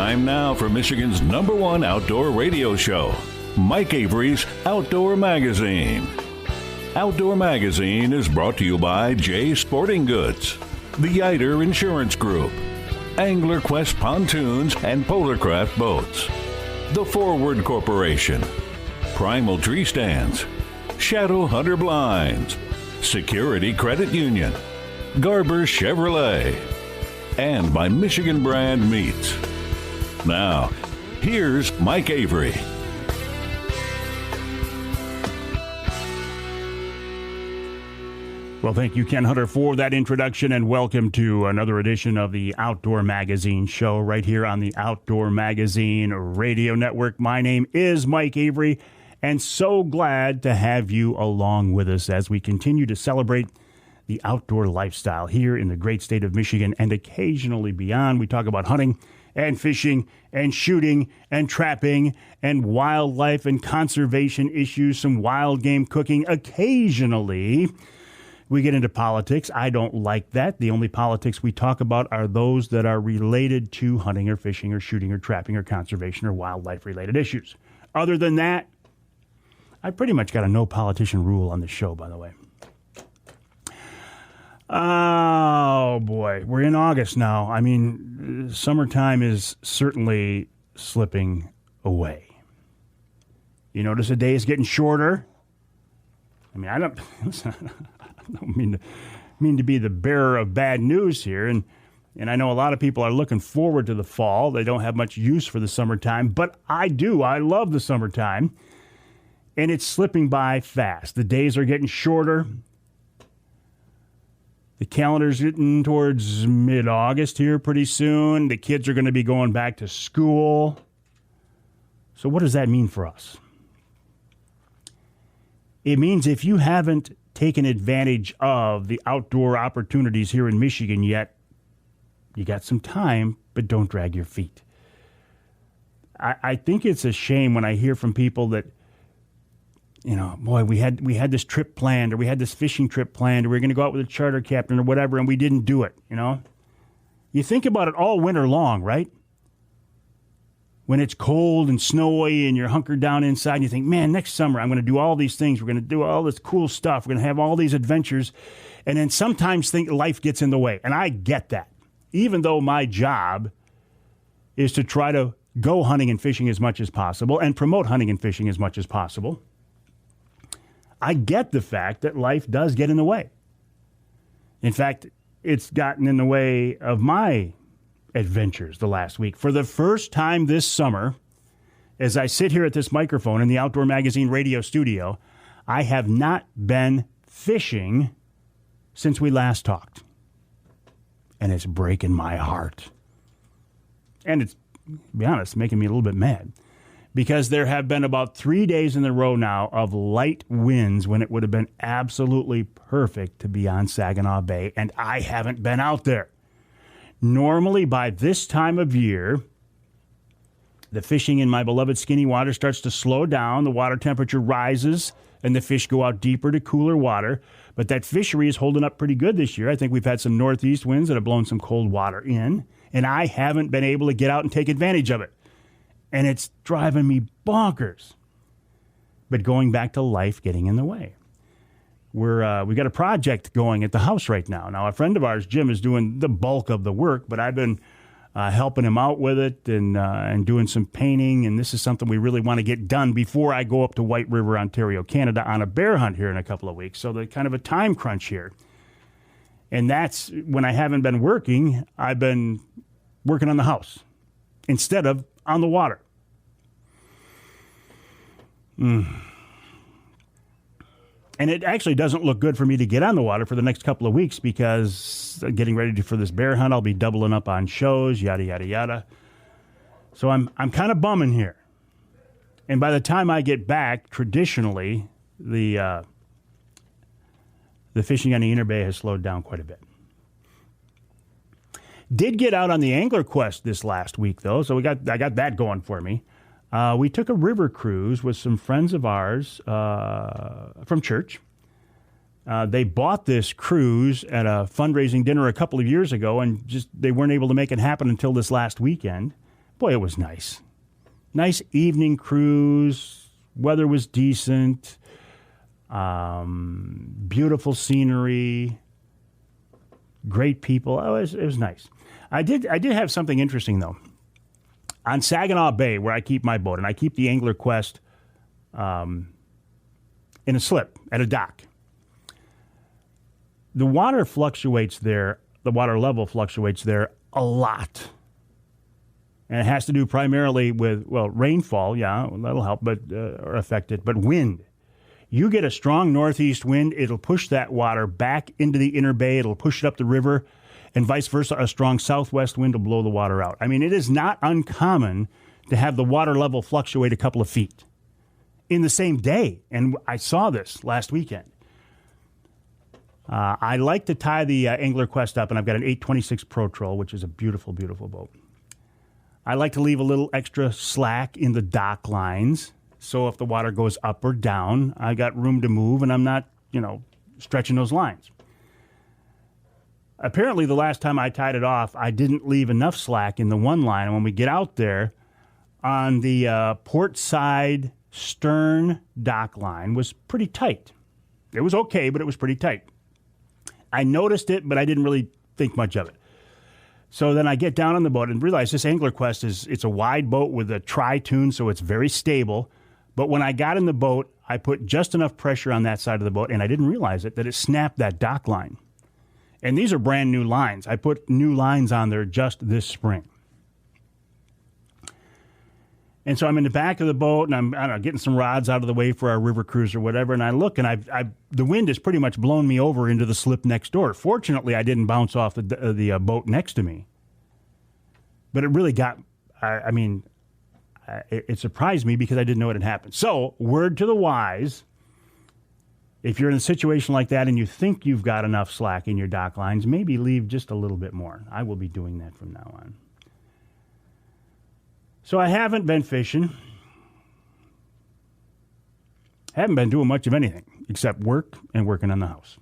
Time now for Michigan's #1 outdoor radio show, Mike Avery's Outdoor Magazine. Outdoor Magazine is brought to you by J Sporting Goods, the Yider Insurance Group, Angler Quest Pontoons and Polarcraft Boats, The Forward Corporation, Primal Tree Stands, Shadow Hunter Blinds, Security Credit Union, Garber Chevrolet, and by Michigan Brand Meats. Now, here's Mike Avery. Well, thank you, Ken Hunter, for that introduction, and welcome to another edition of the Outdoor Magazine show right here on the Outdoor Magazine Radio Network. My name is Mike Avery, and so glad to have you along with us as we continue to celebrate the outdoor lifestyle here in the great state of Michigan and occasionally beyond. We talk about hunting and fishing and shooting and trapping and wildlife and conservation issues, some wild game cooking. Occasionally, we get into politics. I don't like that. The only politics we talk about are those that are related to hunting or fishing or shooting or trapping or conservation or wildlife-related issues. Other than that, I pretty much got a no politician rule on the show, by the way. Oh, boy. We're in August now. I mean, summertime is certainly slipping away. You notice the day is getting shorter? I mean, I don't mean to be the bearer of bad news here, and I know a lot of people are looking forward to the fall. They don't have much use for the summertime, but I do. I love the summertime, and it's slipping by fast. The days are getting shorter. The calendar's getting towards mid-August here pretty soon. The kids are going to be going back to school. So what does that mean for us? It means if you haven't taken advantage of the outdoor opportunities here in Michigan yet, you got some time, but don't drag your feet. I think it's a shame when I hear from people that, you know, boy, we had this trip planned, or we had this fishing trip planned, or we were going to go out with a charter captain or whatever, and we didn't do it, you know? You think about it all winter long, right? When it's cold and snowy and you're hunkered down inside, and you think, man, next summer I'm going to do all these things. We're going to do all this cool stuff. We're going to have all these adventures. And then sometimes think life gets in the way. And I get that. Even though my job is to try to go hunting and fishing as much as possible and promote hunting and fishing as much as possible, I get the fact that life does get in the way. In fact, it's gotten in the way of my adventures the last week. For the first time this summer, as I sit here at this microphone in the Outdoor Magazine radio studio, I have not been fishing since we last talked. And it's breaking my heart. And it's, to be honest, making me a little bit mad. Because there have been about 3 days in a row now of light winds when it would have been absolutely perfect to be on Saginaw Bay, and I haven't been out there. Normally, by this time of year, the fishing in my beloved Skinny Water starts to slow down, the water temperature rises, and the fish go out deeper to cooler water. But that fishery is holding up pretty good this year. I think we've had some northeast winds that have blown some cold water in, and I haven't been able to get out and take advantage of it. And it's driving me bonkers. But going back to life getting in the way. We've got a project going at the house right now. Now, a friend of ours, Jim, is doing the bulk of the work, but I've been helping him out with it and doing some painting. And this is something we really want to get done before I go up to White River, Ontario, Canada on a bear hunt here in a couple of weeks. So there's kind of a time crunch here. And that's when I haven't been working. I've been working on the house instead of on the water. And it actually doesn't look good for me to get on the water for the next couple of weeks because getting ready for this bear hunt, I'll be doubling up on shows, yada, yada, yada. So I'm kind of bumming here. And by the time I get back, traditionally, the fishing on the Inner Bay has slowed down quite a bit. Did get out on the angler quest this last week, though, so I got that going for me. We took a river cruise with some friends of ours from church. They bought this cruise at a fundraising dinner a couple of years ago, and just they weren't able to make it happen until this last weekend. boy, it was nice. Nice evening cruise. Weather was decent. Beautiful scenery. Great people. Oh, it was nice. I did have something interesting, though. On Saginaw Bay, where I keep my boat, and I keep the Angler Quest in a slip at a dock. The water fluctuates there. The water level fluctuates there a lot. And it has to do primarily with, well, rainfall, yeah, that'll help, but or affect it, but wind. You get a strong northeast wind, it'll push that water back into the inner bay, it'll push it up the river, and vice versa, a strong southwest wind will blow the water out. I mean, it is not uncommon to have the water level fluctuate a couple of feet in the same day, and I saw this last weekend. I like to tie the Angler Quest up, and I've got an 826 Pro Troll, which is a beautiful, beautiful boat. I like to leave a little extra slack in the dock lines, so if the water goes up or down, I got room to move, and I'm not, stretching those lines. Apparently, the last time I tied it off, I didn't leave enough slack in the one line, and when we get out there, on the port side stern dock line was pretty tight. It was okay, but it was pretty tight. I noticed it, but I didn't really think much of it. So then I get down on the boat and realize this Angler Quest it's a wide boat with a tri-tune, so it's very stable. But when I got in the boat, I put just enough pressure on that side of the boat, and I didn't realize it, that it snapped that dock line. And these are brand new lines. I put new lines on there just this spring. And so I'm in the back of the boat, and I'm getting some rods out of the way for our river cruise or whatever, and I look, and the wind has pretty much blown me over into the slip next door. Fortunately, I didn't bounce off the boat next to me. But it really got, it surprised me because I didn't know it had happened. So, word to the wise, if you're in a situation like that and you think you've got enough slack in your dock lines, maybe leave just a little bit more. I will be doing that from now on. So I haven't been fishing. Haven't been doing much of anything except work and working on the house.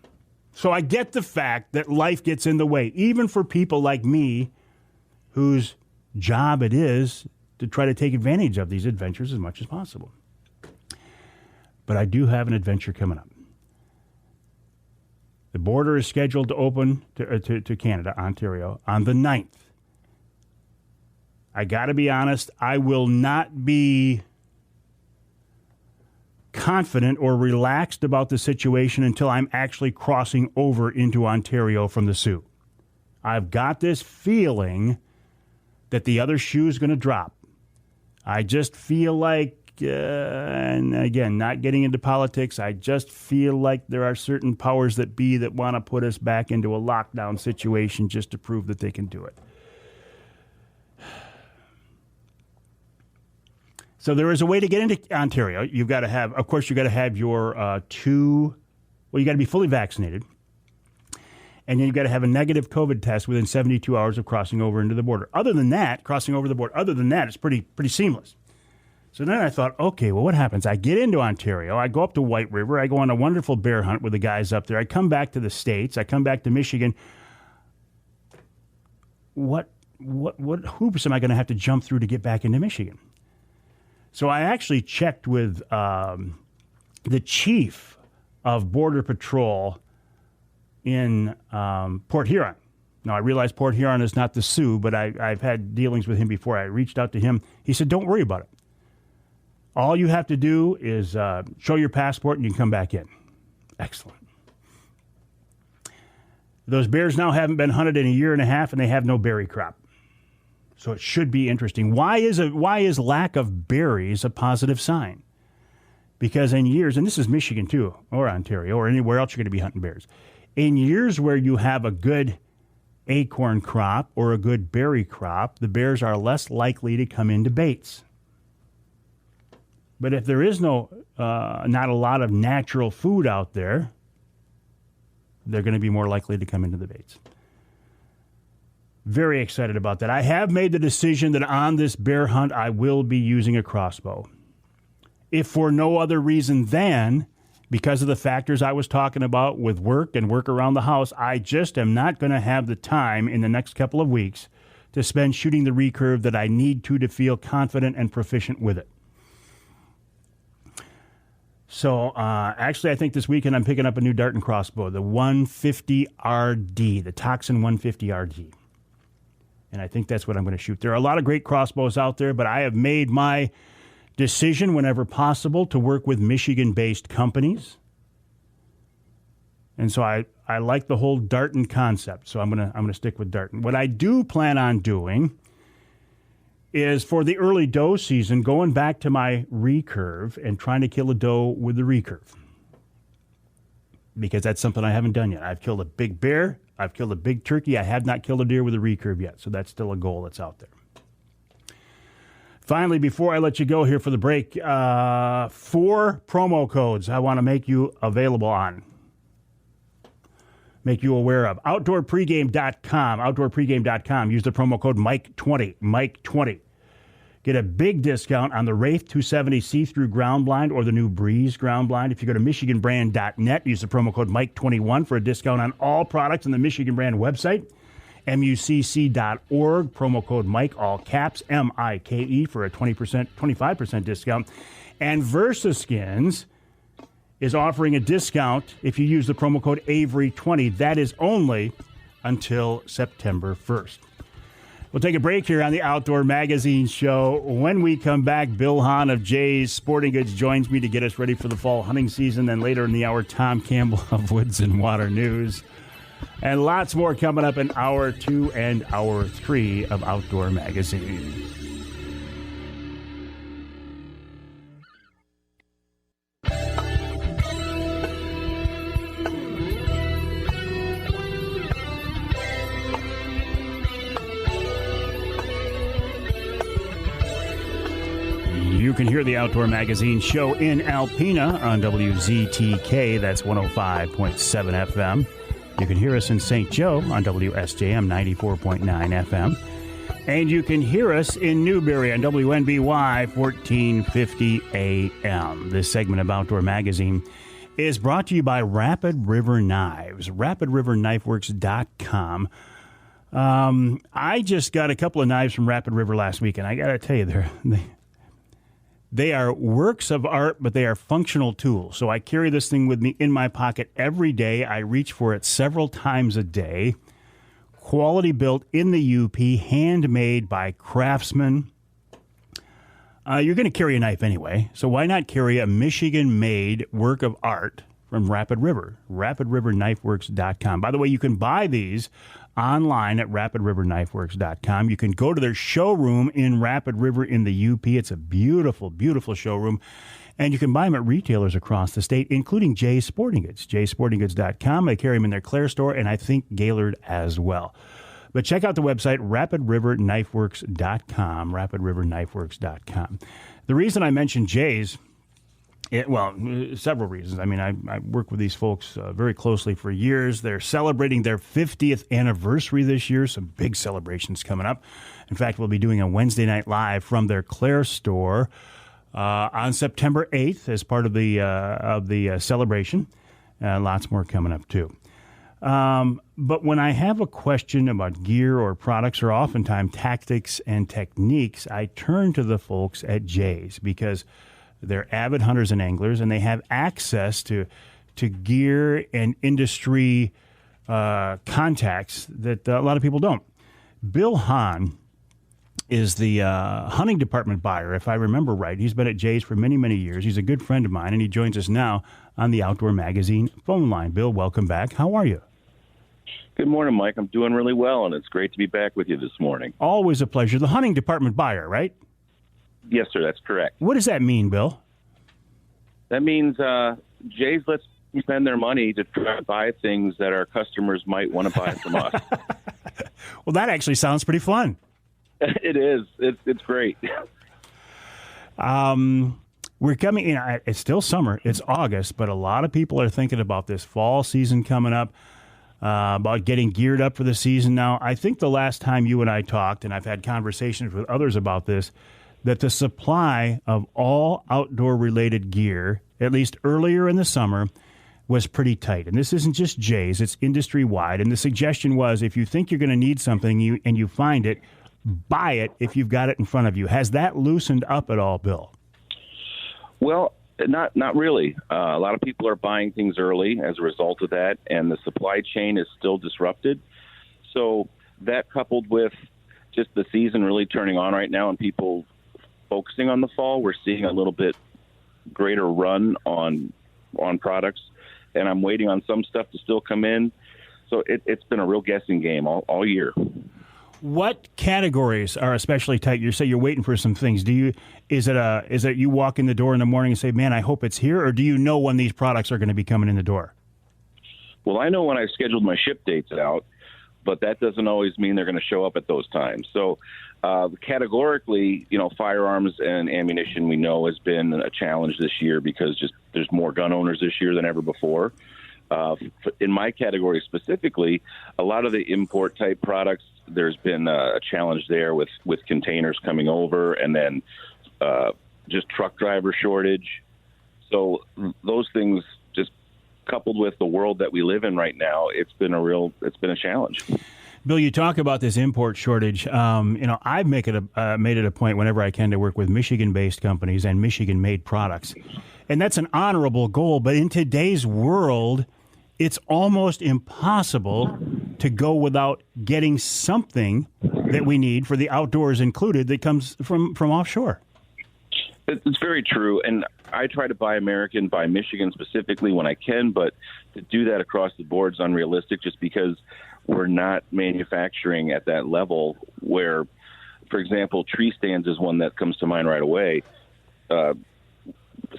So I get the fact that life gets in the way, even for people like me whose job it is to try to take advantage of these adventures as much as possible. But I do have an adventure coming up. The border is scheduled to open to Canada, Ontario, on the 9th. I got to be honest, I will not be confident or relaxed about the situation until I'm actually crossing over into Ontario from the Soo. I've got this feeling that the other shoe is going to drop. I just feel like, and again, not getting into politics, I just feel like there are certain powers that be that want to put us back into a lockdown situation just to prove that they can do it. So there is a way to get into Ontario. You've got to have, of course, you've got to have your you got to be fully vaccinated. And then you've got to have a negative COVID test within 72 hours of crossing over into the border. Other than that, it's pretty seamless. So then I thought, okay, well, what happens? I get into Ontario. I go up to White River. I go on a wonderful bear hunt with the guys up there. I come back to the States. I come back to Michigan. What hoops am I going to have to jump through to get back into Michigan? So I actually checked with the chief of Border Patrol in Port Huron. Now, I realize Port Huron is not the Soo, but I've had dealings with him before. I reached out to him. He said, don't worry about it. All you have to do is show your passport and you can come back in. Excellent. Those bears now haven't been hunted in a year and a half, and they have no berry crop. So it should be interesting. Why is lack of berries a positive sign? Because in years, and this is Michigan too, or Ontario, or anywhere else you're going to be hunting bears, in years where you have a good acorn crop or a good berry crop, the bears are less likely to come into baits. But if there is not a lot of natural food out there, they're going to be more likely to come into the baits. Very excited about that. I have made the decision that on this bear hunt, I will be using a crossbow. If for no other reason than because of the factors I was talking about with work and work around the house, I just am not going to have the time in the next couple of weeks to spend shooting the recurve that I need to feel confident and proficient with it. So, actually, I think this weekend I'm picking up a new dart and crossbow, the 150RD, the Toxin 150RD. And I think that's what I'm going to shoot. There are a lot of great crossbows out there, but I have made my decision whenever possible to work with Michigan-based companies. And so I like the whole Darton concept, so I'm gonna stick with Darton. What I do plan on doing is for the early doe season, going back to my recurve and trying to kill a doe with the recurve. Because that's something I haven't done yet. I've killed a big bear, I've killed a big turkey, I have not killed a deer with a recurve yet, so that's still a goal that's out there. Finally, before I let you go here for the break, 4 promo codes I want to make you available on. Make you aware of. OutdoorPregame.com. OutdoorPregame.com. Use the promo code Mike20. Mike20. Get a big discount on the Wraith 270 see-through ground blind or the new Breeze ground blind. If you go to MichiganBrand.net, use the promo code Mike21 for a discount on all products on the Michigan Brand website. MUCC.org, promo code Mike, all caps, M-I-K-E, for a 25% discount. And VersaSkins is offering a discount if you use the promo code Avery20. That is only until September 1st. We'll take a break here on the Outdoor Magazine Show. When we come back, Bill Hahn of Jay's Sporting Goods joins me to get us ready for the fall hunting season. Then later in the hour, Tom Campbell of Woods-n-Waternews. And lots more coming up in Hour 2 and Hour 3 of Outdoor Magazine. You can hear the Outdoor Magazine Show in Alpena on WZTK. That's 105.7 FM. You can hear us in St. Joe on WSJM 94.9 FM. And you can hear us in Newberry on WNBY 1450 AM. This segment of Outdoor Magazine is brought to you by Rapid River Knives, rapidriverknifeworks.com. I just got a couple of knives from Rapid River last week, and I got to tell you, they are works of art, but they are functional tools. So I carry this thing with me in my pocket every day. I reach for it several times a day. Quality built in the UP, handmade by craftsmen. You're going to carry a knife anyway, so why not carry a Michigan-made work of art from Rapid River, rapidriverknifeworks.com. By the way, you can buy these online at rapidriverknifeworks.com. You can go to their showroom in Rapid River in the UP. It's a beautiful, beautiful showroom. And you can buy them at retailers across the state, including Jay's Sporting Goods, jaysportinggoods.com. They carry them in their Clare store, and I think Gaylord as well. But check out the website, rapidriverknifeworks.com, rapidriverknifeworks.com. The reason I mentioned Jay's, several reasons. I mean, I work with these folks very closely for years. They're celebrating their 50th anniversary this year. Some big celebrations coming up. In fact, we'll be doing a Wednesday night live from their Clare store on September 8th as part of the celebration. Lots more coming up, too. But when I have a question about gear or products or oftentimes tactics and techniques, I turn to the folks at Jay's because they're avid hunters and anglers, and they have access to gear and industry contacts that a lot of people don't. Bill Hahn is the hunting department buyer, if I remember right. He's been at Jay's for many, many years. He's a good friend of mine, and he joins us now on the Outdoor Magazine phone line. Bill, welcome back. How are you? Good morning, Mike. I'm doing really well, and it's great to be back with you this morning. Always a pleasure. The hunting department buyer, right? Yes, sir, that's correct. What does that mean, Bill? That means Jay's lets me spend their money to try to buy things that our customers might want to buy from us. Well, that actually sounds pretty fun. It is. It's great. We're coming in. It's still summer. It's August, but a lot of people are thinking about this fall season coming up, about getting geared up for the season now. I think the last time you and I talked, and I've had conversations with others about this, that the supply of all outdoor-related gear, at least earlier in the summer, was pretty tight. And this isn't just Jay's, it's industry-wide. And the suggestion was, if you think you're going to need something and you find it, buy it if you've got it in front of you. Has that loosened up at all, Bill? Well, not really. A lot of people are buying things early as a result of that, and the supply chain is still disrupted. So that, coupled with just the season really turning on right now and people focusing on the fall, we're seeing a little bit greater run on products, and I'm waiting on some stuff to still come in. So it's been a real guessing game all year. What categories are especially tight? You say you're waiting for some things. Is it you walk in the door in the morning and say, "Man, I hope it's here," or do you know when these products are going to be coming in the door? Well, I know when I've scheduled my ship dates out, but that doesn't always mean they're going to show up at those times. So categorically, firearms and ammunition we know has been a challenge this year because just there's more gun owners this year than ever before. In my category specifically, a lot of the import type products, there's been a challenge there with containers coming over, and then just truck driver shortage. So those things, just coupled with the world that we live in right now, it's been a challenge. Bill, you talk about this import shortage. I've made it a point whenever I can to work with Michigan-based companies and Michigan-made products, and that's an honorable goal. But in today's world, it's almost impossible to go without getting something that we need for the outdoors included that comes from offshore. It's very true, and I try to buy American, buy Michigan specifically when I can, but to do that across the board is unrealistic just because we're not manufacturing at that level where, for example, tree stands is one that comes to mind right away.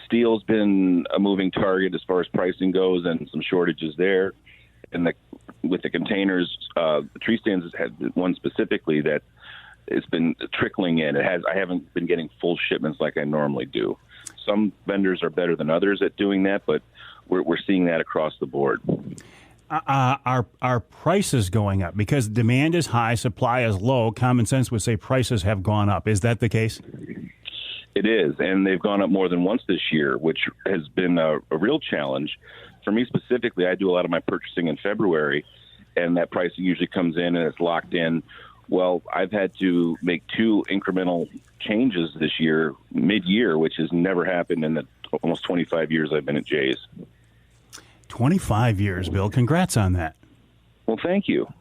Steel's been a moving target as far as pricing goes, and some shortages there. And with the containers, the tree stands has had one specifically that it's been trickling in. I haven't been getting full shipments like I normally do. Some vendors are better than others at doing that, but we're seeing that across the board. Are prices going up? Because demand is high, supply is low. Common sense would say prices have gone up. Is that the case? It is, and they've gone up more than once this year, which has been a real challenge. For me specifically, I do a lot of my purchasing in February, and that pricing usually comes in and it's locked in. Well, I've had to make 2 incremental changes this year, mid-year, which has never happened in the almost 25 years I've been at Jay's. 25 years, Bill. Congrats on that. Well, thank you.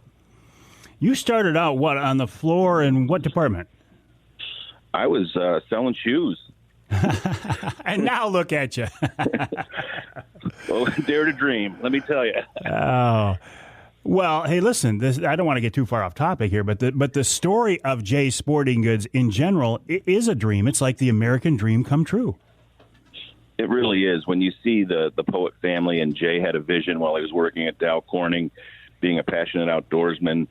You started out, on the floor in what department? I was selling shoes. And now look at you. Well, dare to dream, let me tell you. Oh. Well, hey, listen, I don't want to get too far off topic here, but the story of Jay's Sporting Goods in general is a dream. It's like the American dream come true. It really is. When you see the Poet family, and Jay had a vision while he was working at Dow Corning, being a passionate outdoorsman.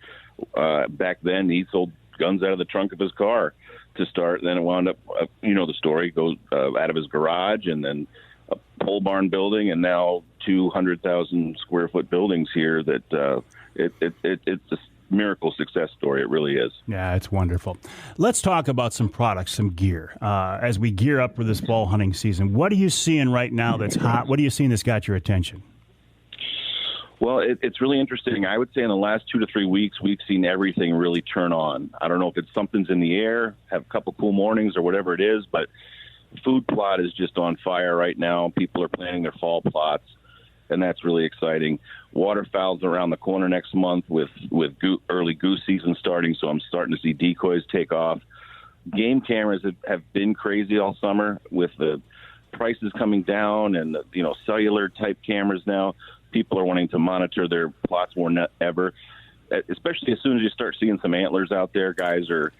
Back then, he sold guns out of the trunk of his car to start. Then it wound up, the story goes out of his garage, and then a pole barn building, and now 200,000 square foot buildings here. That it's a miracle success story. It really is. Yeah, it's wonderful. Let's talk about some products, some gear. As we gear up for this fall hunting season, what are you seeing right now that's hot? What are you seeing that's got your attention? Well, it's really interesting. I would say in the last 2 to 3 weeks, we've seen everything really turn on. I don't know if it's something's in the air, have a couple cool mornings or whatever it is, but food plot is just on fire right now. People are planning their fall plots, and that's really exciting. Waterfowl's around the corner next month with early goose season starting, so I'm starting to see decoys take off. Game cameras have been crazy all summer with the prices coming down and the, cellular type cameras now. People are wanting to monitor their plots more than ever, especially as soon as you start seeing some antlers out there. Guys are,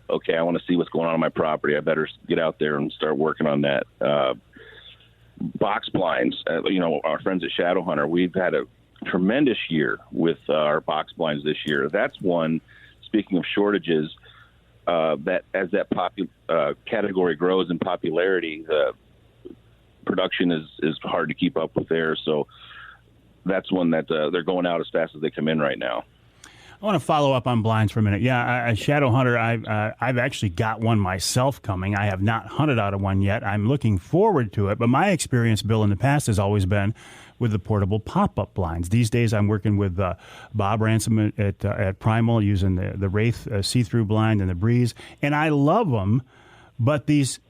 okay, I want to see what's going on my property. I better get out there and start working on that. Box blinds, our friends at Shadow Hunter, we've had a tremendous year with our box blinds this year. That's one, speaking of shortages, that as that category grows in popularity, the production is hard to keep up with there. So that's one that they're going out as fast as they come in right now. I want to follow up on blinds for a minute. Yeah, a shadow hunter, I've actually got one myself coming. I have not hunted out of one yet. I'm looking forward to it. But my experience, Bill, in the past has always been with the portable pop-up blinds. These days I'm working with Bob Ransom at Primal using the Wraith see-through blind and the Breeze. And I love them. But these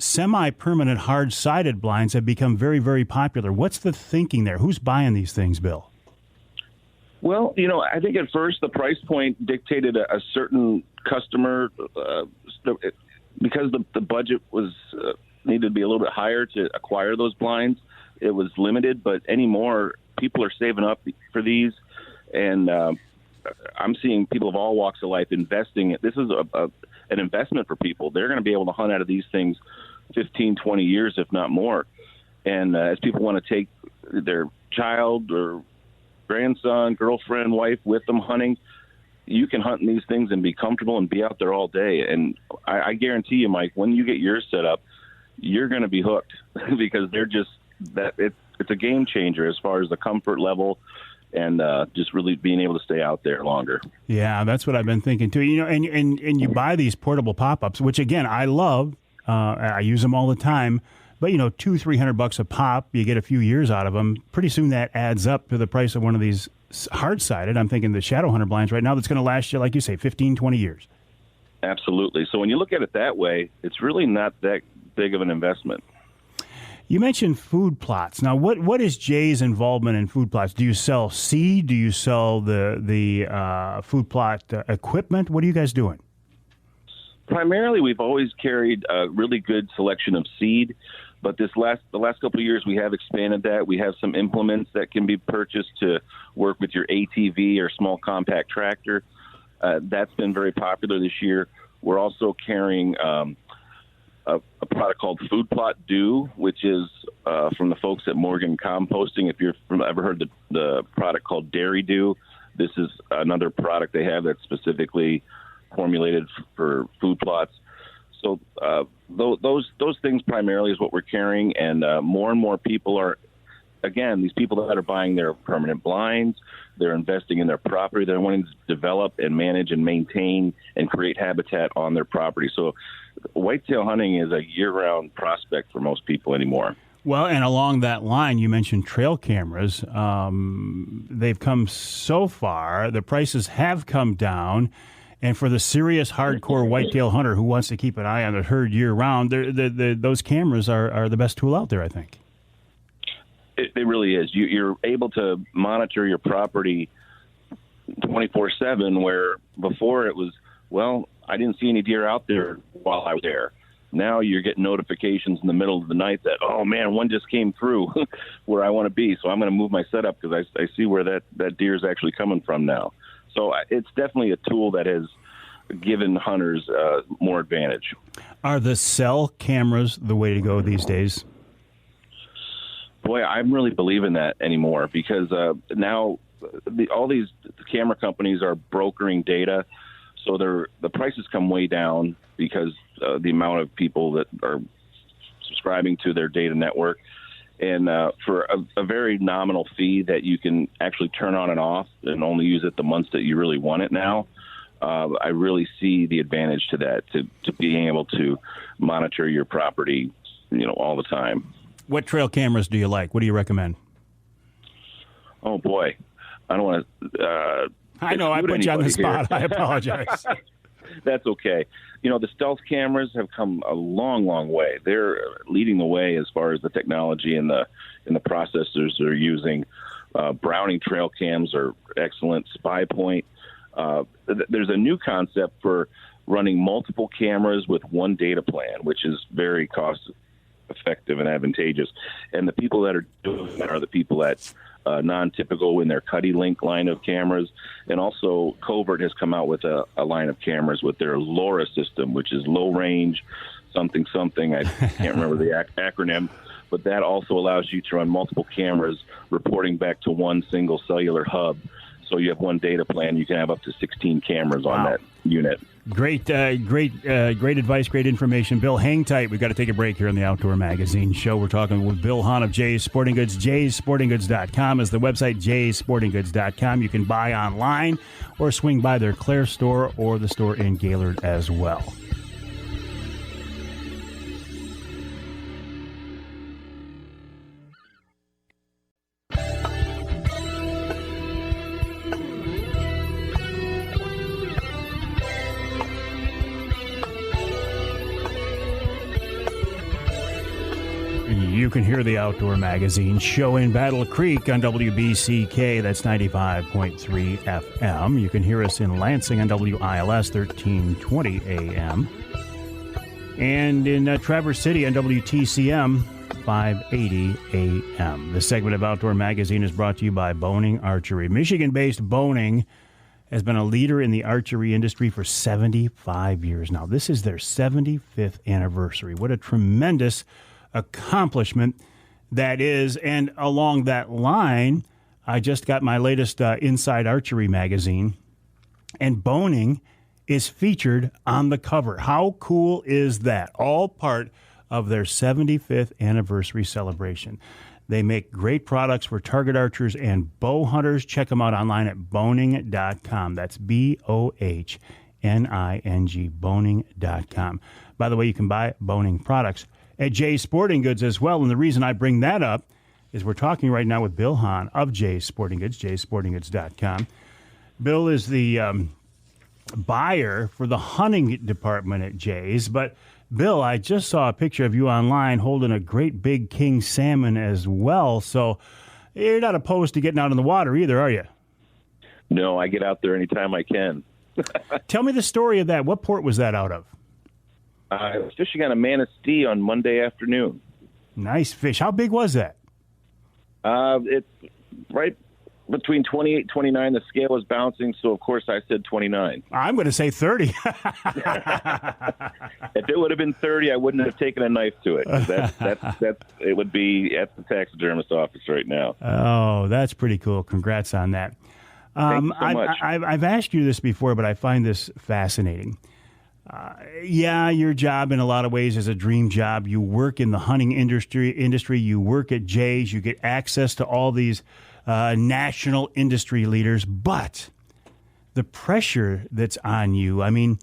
semi-permanent hard-sided blinds have become very, very popular. What's the thinking there? Who's buying these things, Bill? Well, I think at first the price point dictated a certain customer because the budget was needed to be a little bit higher to acquire those blinds. It was limited, but anymore people are saving up for these, and I'm seeing people of all walks of life investing. This is an investment for people. They're going to be able to hunt out of these things 15, 20 years, if not more. And as people want to take their child or grandson, girlfriend, wife with them hunting, you can hunt in these things and be comfortable and be out there all day. And I guarantee you, Mike, when you get yours set up, you're going to be hooked because they're just that it's a game changer as far as the comfort level and just really being able to stay out there longer. Yeah, that's what I've been thinking too. And you buy these portable pop-ups, which again I love. I use them all the time. But $200-$300 a pop, you get a few years out of them. Pretty soon that adds up to the price of one of these hard-sided. I'm thinking the shadow hunter blinds right now that's going to last you, like you say, 15, 20 years. Absolutely. So when you look at it that way, it's really not that big of an investment. You mentioned food plots. Now, what is Jay's involvement in food plots? Do you sell seed? Do you sell the food plot equipment? What are you guys doing? Primarily, we've always carried a really good selection of seed, but the last couple of years we have expanded that. We have some implements that can be purchased to work with your ATV or small compact tractor. That's been very popular this year. We're also carrying a product called Food Plot Do, which is from the folks at Morgan Composting. If you've ever heard the product called Dairy Do, this is another product they have that's specifically formulated for food plots. So those things primarily is what we're carrying, and more and more people are, again, these people that are buying their permanent blinds, they're investing in their property, they're wanting to develop and manage and maintain and create habitat on their property. So whitetail hunting is a year-round prospect for most people anymore. Well, and along that line, you mentioned trail cameras. They've come so far. The prices have come down. And for the serious, hardcore whitetail hunter who wants to keep an eye on the herd year-round, those cameras are the best tool out there, I think. It really is. You're able to monitor your property 24/7, where before it was, well, I didn't see any deer out there while I was there. Now you're getting notifications in the middle of the night that, oh, man, one just came through where I want to be, so I'm going to move my setup because I see where that deer is actually coming from now. So it's definitely a tool that has given hunters more advantage. Are the cell cameras the way to go these days? Boy, I'm really believing that anymore because now all these camera companies are brokering data, so the prices come way down because the amount of people that are subscribing to their data network. And for a very nominal fee that you can actually turn on and off and only use it the months that you really want it now, I really see the advantage to that, to being able to monitor your property, all the time. What trail cameras do you like? What do you recommend? Oh, boy. I don't want to... I know, I put you on the spot. I apologize. That's okay. The stealth cameras have come a long, long way. They're leading the way as far as the technology and the processors they're using. Browning trail cams are excellent. Spy Point. There's a new concept for running multiple cameras with one data plan, which is very cost effective and advantageous. And the people that are doing that are the people that non-typical in their Cuddy Link line of cameras. And also Covert has come out with a line of cameras with their LoRa system, which is low range something. I can't remember the acronym, but that also allows you to run multiple cameras reporting back to one single cellular hub. So you have one data plan. You can have up to 16 cameras on that unit. Great advice, great information. Bill, hang tight. We've got to take a break here on the Outdoor Magazine show. We're talking with Bill Hahn of Jay's Sporting Goods. Jay'sSportingGoods.com is the website, Jay'sSportingGoods.com. You can buy online or swing by their Clare store or the store in Gaylord as well. You can hear the Outdoor Magazine show in Battle Creek on WBCK. That's 95.3 FM. You can hear us in Lansing on WILS 1320 AM. And in Traverse City on WTCM 580 AM. This segment of Outdoor Magazine is brought to you by Boning Archery. Michigan-based Boning has been a leader in the archery industry for 75 years now. This is their 75th anniversary. What a tremendous accomplishment that is. And along that line, I just got my latest Inside Archery magazine, and Boning is featured on the cover. How cool is that? All part of their 75th anniversary celebration. They make great products for target archers and bow hunters. Check them out online at boning.com. That's BOHNING, boning.com. By the way, you can buy Boning products at Jay's Sporting Goods as well. And the reason I bring that up is we're talking right now with Bill Hahn of Jay's Sporting Goods, Jay'sSportingGoods.com. Bill is the buyer for the hunting department at Jay's. But, Bill, I just saw a picture of you online holding a great big king salmon as well. So you're not opposed to getting out in the water either, are you? No, I get out there anytime I can. Tell me the story of that. What port was that out of? I was fishing on a Manistee on Monday afternoon. Nice fish. How big was that? It's right between 28 and 29. The scale was bouncing, so of course I said 29. I'm going to say 30. If it would have been 30, I wouldn't have taken a knife to it. It would be at the taxidermist office right now. Oh, that's pretty cool. Congrats on that. Thank you so much. I've asked you this before, but I find this fascinating. Your job in a lot of ways is a dream job. You work in the hunting industry. You work at Jay's. You get access to all these national industry leaders. But the pressure that's on you, I mean,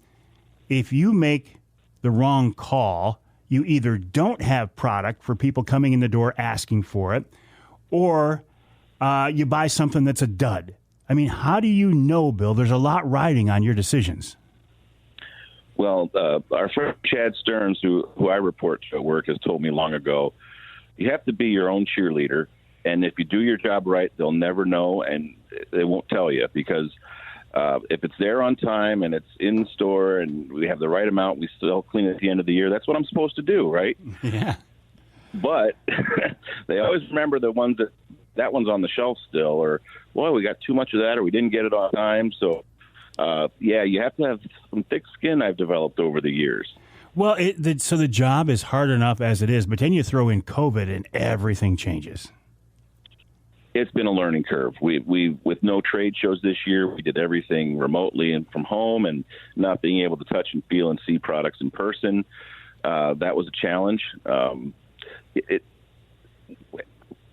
if you make the wrong call, you either don't have product for people coming in the door asking for it, or you buy something that's a dud. I mean, how do you know, Bill? There's a lot riding on your decisions. Well, our friend Chad Stearns, who I report to at work, has told me long ago, you have to be your own cheerleader, and if you do your job right, they'll never know, and they won't tell you, because if it's there on time and it's in store and we have the right amount, we still clean at the end of the year. That's what I'm supposed to do, right? Yeah. But they always remember the ones that one's on the shelf still, or, well, we got too much of that, or we didn't get it on time, so... you have to have some thick skin I've developed over the years. Well, so the job is hard enough as it is, but then you throw in COVID and everything changes. It's been a learning curve. We with no trade shows this year, we did everything remotely and from home, and not being able to touch and feel and see products in person. That was a challenge.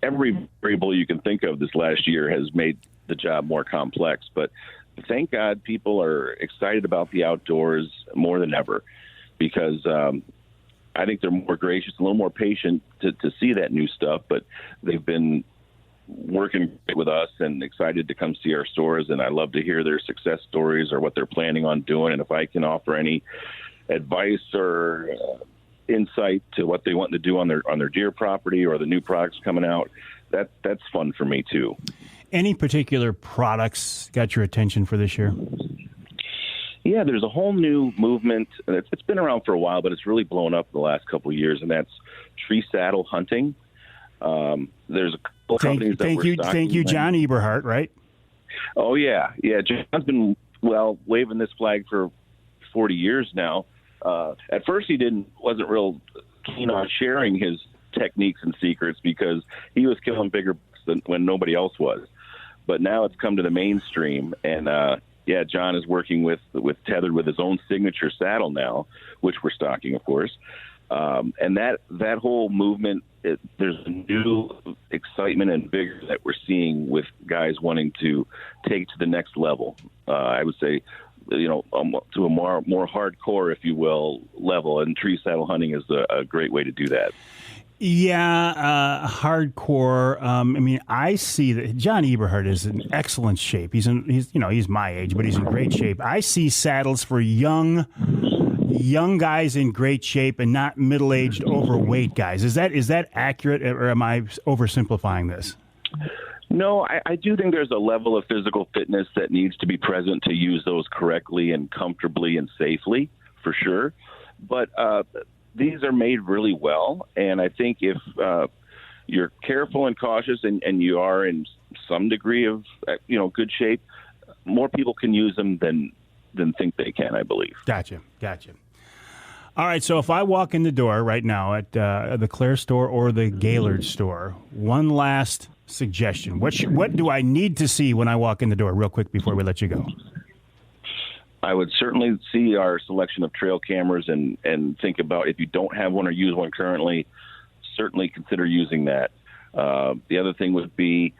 Every variable you can think of this last year has made the job more complex, but thank God people are excited about the outdoors more than ever, because I think they're more gracious, a little more patient to see that new stuff, but they've been working with us and excited to come see our stores, and I love to hear their success stories or what they're planning on doing, and if I can offer any advice or insight to what they want to do on their deer property or the new products coming out, that's fun for me too. Any particular products got your attention for this year? Yeah, there's a whole new movement. It's been around for a while, but it's really blown up the last couple of years, and that's tree saddle hunting. There's a couple of companies that we're stocking. Thank you, John Eberhardt, right? Oh, yeah. Yeah, John's been, waving this flag for 40 years now. At first, he wasn't real keen on sharing his techniques and secrets because he was killing bigger bucks than when nobody else was. But now it's come to the mainstream, and yeah, John is working with Tethered with his own signature saddle now, which we're stocking, of course. And that whole movement, there's a new excitement and vigor that we're seeing with guys wanting to take to the next level. I would say, to a more hardcore, if you will, level. And tree saddle hunting is a great way to do that. Yeah, hardcore. I see that John Eberhard is in excellent shape. He's my age, but he's in great shape. I see saddles for young guys in great shape and not middle-aged, overweight guys. Is that accurate, or am I oversimplifying this? No, I do think there's a level of physical fitness that needs to be present to use those correctly and comfortably and safely, for sure. But these are made really well, and I think if you're careful and cautious and you are in some degree of good shape, more people can use them than think they can, I believe. Gotcha. All right, so if I walk in the door right now at the Claire store or the Gaylord store, one last suggestion. What do I need to see when I walk in the door, real quick, before we let you go? I would certainly see our selection of trail cameras and think about, if you don't have one or use one currently, certainly consider using that. The other thing would be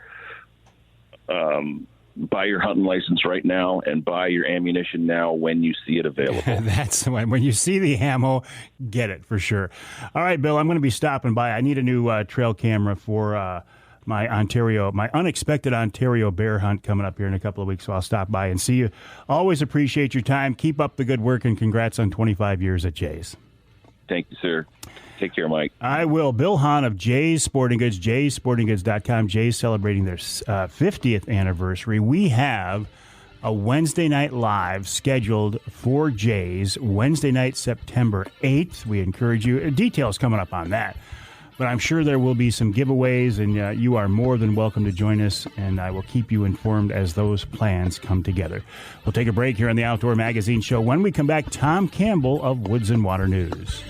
buy your hunting license right now and buy your ammunition now when you see it available. That's the one. When you see the ammo, get it for sure. All right, Bill, I'm going to be stopping by. I need a new trail camera for my unexpected Ontario bear hunt coming up here in a couple of weeks, so I'll stop by and see you. Always appreciate your time. Keep up the good work, and congrats on 25 years at Jay's. Thank you, sir. Take care, Mike. I will. Bill Hahn of Jay's Sporting Goods, jaysportinggoods.com. Jay's celebrating their 50th anniversary. We have a Wednesday night live scheduled for Jay's, Wednesday night, September 8th. We encourage you. Details coming up on that. But I'm sure there will be some giveaways, and you are more than welcome to join us, and I will keep you informed as those plans come together. We'll take a break here on the Outdoor Magazine Show. When we come back, Tom Campbell of Woods-n-Waternews.